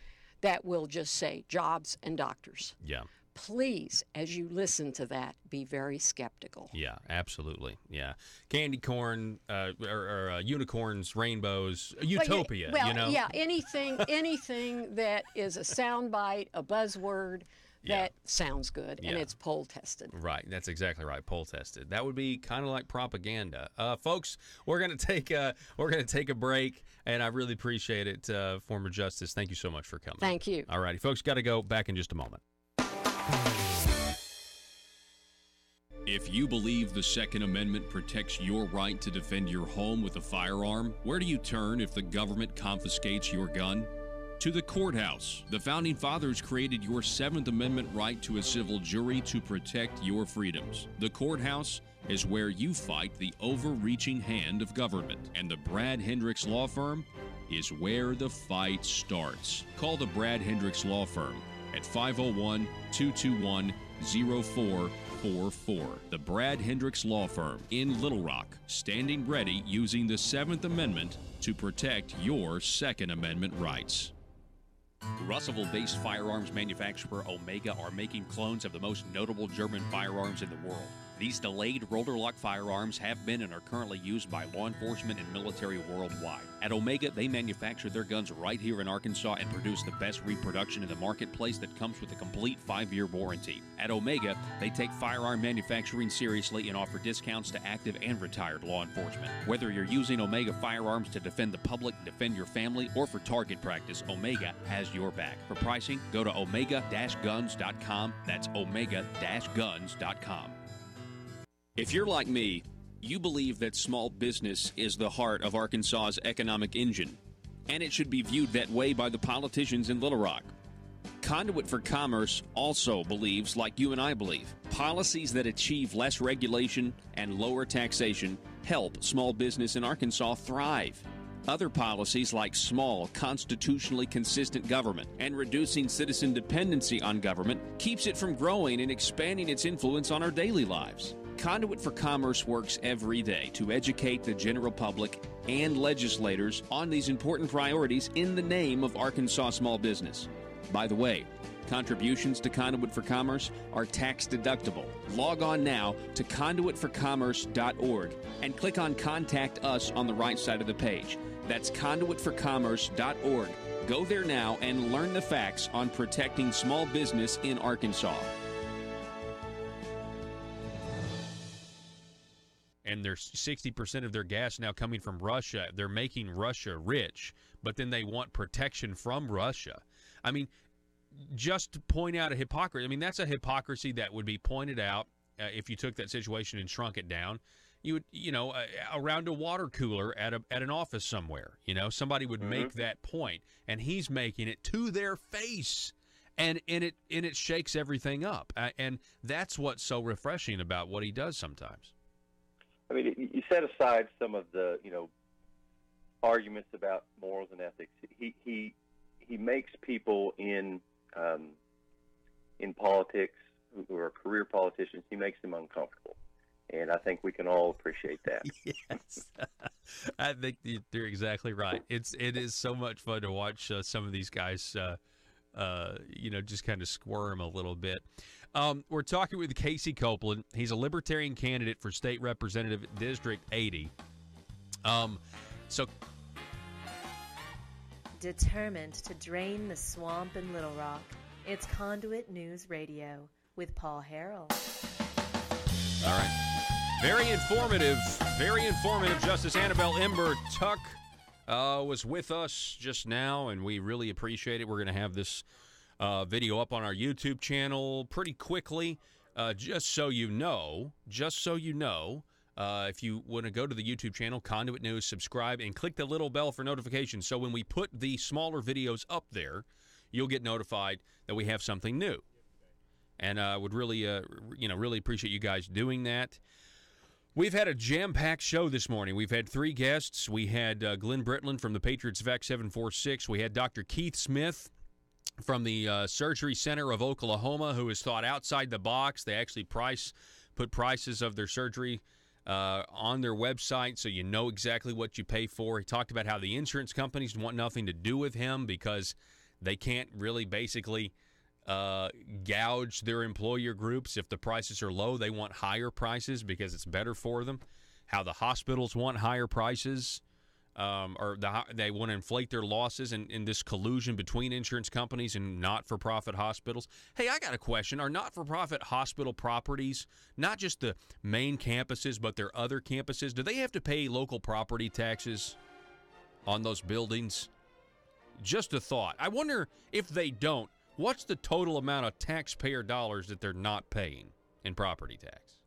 that will just say jobs and doctors.
Yeah.
Please, as you listen to that, be very skeptical.
Yeah, absolutely. Yeah. Candy corn, or unicorns, rainbows, utopia,
well,
you know?
Yeah, anything that is a soundbite, a buzzword, that sounds good, and it's poll tested.
Right, that's exactly right. Poll tested. That would be kind of like propaganda, folks. We're gonna take a break, and I really appreciate it, former Justice. Thank you so much for coming.
Thank you.
All righty, folks. Got to go. Back in just a moment.
If you believe the Second Amendment protects your right to defend your home with a firearm, where do you turn if the government confiscates your gun? To the courthouse. The Founding Fathers created your Seventh Amendment right to a civil jury to protect your freedoms. The courthouse is where you fight the overreaching hand of government. And the Brad Hendricks Law Firm is where the fight starts. Call the Brad Hendricks Law Firm at 501-221-0444. The Brad Hendricks Law Firm in Little Rock, standing ready using the Seventh Amendment to protect your Second Amendment rights. Russellville-based firearms manufacturer Omega are making clones of the most notable German firearms in the world. These delayed roller lock firearms have been and are currently used by law enforcement and military worldwide. At Omega, they manufacture their guns right here in Arkansas and produce the best reproduction in the marketplace that comes with a complete 5-year warranty. At Omega, they take firearm manufacturing seriously and offer discounts to active and retired law enforcement. Whether you're using Omega firearms to defend the public, defend your family, or for target practice, Omega has your back. For pricing, go to omega-guns.com. That's omega-guns.com. If you're like me, you believe that small business is the heart of Arkansas's economic engine, and it should be viewed that way by the politicians in Little Rock. Conduit for Commerce also believes, like you and I believe, policies that achieve less regulation and lower taxation help small business in Arkansas thrive. Other policies like small, constitutionally consistent government and reducing citizen dependency on government keeps it from growing and expanding its influence on our daily lives. Conduit for Commerce works every day to educate the general public and legislators on these important priorities in the name of Arkansas small business. By the way, contributions to Conduit for Commerce are tax deductible. Log on now to conduitforcommerce.org and click on Contact Us on the right side of the page. That's conduitforcommerce.org. Go there now and learn the facts on protecting small business in Arkansas.
And there's 60% of their gas now coming from Russia. They're making Russia rich, but then they want protection from Russia. I mean, just to point out a hypocrisy. I mean, that's a hypocrisy that would be pointed out if you took that situation and shrunk it down. You would, around a water cooler at an office somewhere. Somebody would make that point, and he's making it to their face, and it shakes everything up. And that's what's so refreshing about what he does sometimes.
I mean, you set aside some of the, arguments about morals and ethics. He makes people in politics who are career politicians, he makes them uncomfortable. And I think we can all appreciate that.
Yes. I think you're exactly right. It is so much fun to watch some of these guys, just kind of squirm a little bit. We're talking with Casey Copeland. He's a Libertarian candidate for State Representative District 80.
Determined to drain the swamp in Little Rock, it's Conduit News Radio with Paul Harrell.
All right. Very informative. Justice Annabelle Ember Tuck was with us just now, and we really appreciate it. We're going to have this video up on our YouTube channel pretty quickly. Just so you know, if you want to go to the YouTube channel, Conduit News, subscribe, and click the little bell for notifications. So when we put the smaller videos up there, you'll get notified that we have something new. And I would really, really appreciate you guys doing that. We've had a jam-packed show this morning. We've had 3 guests. We had Glenn Britland from the Patriots VAC 746. We had Dr. Keith Smith from the Surgery Center of Oklahoma, who has thought outside the box. They actually put prices of their surgery on their website so you know exactly what you pay for. He talked about how the insurance companies want nothing to do with him because they can't really basically gouge their employer groups. If the prices are low, they want higher prices because it's better for them. How the hospitals want higher prices, they want to inflate their losses in this collusion between insurance companies and not-for-profit hospitals. Hey, I got a question. Are not-for-profit hospital properties, not just the main campuses, but their other campuses, do they have to pay local property taxes on those buildings? Just a thought. I wonder if they don't, what's the total amount of taxpayer dollars that they're not paying in property tax?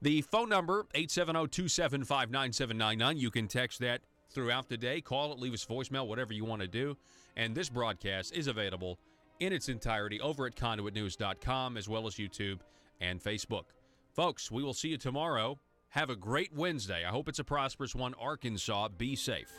The phone number, 870-275-9799. You can text that throughout the day. Call it, leave us voicemail, whatever you want to do. And this broadcast is available in its entirety over at conduitnews.com, as well as YouTube and Facebook. Folks, we will see you tomorrow. Have a great Wednesday. I hope it's a prosperous one. Arkansas, be safe.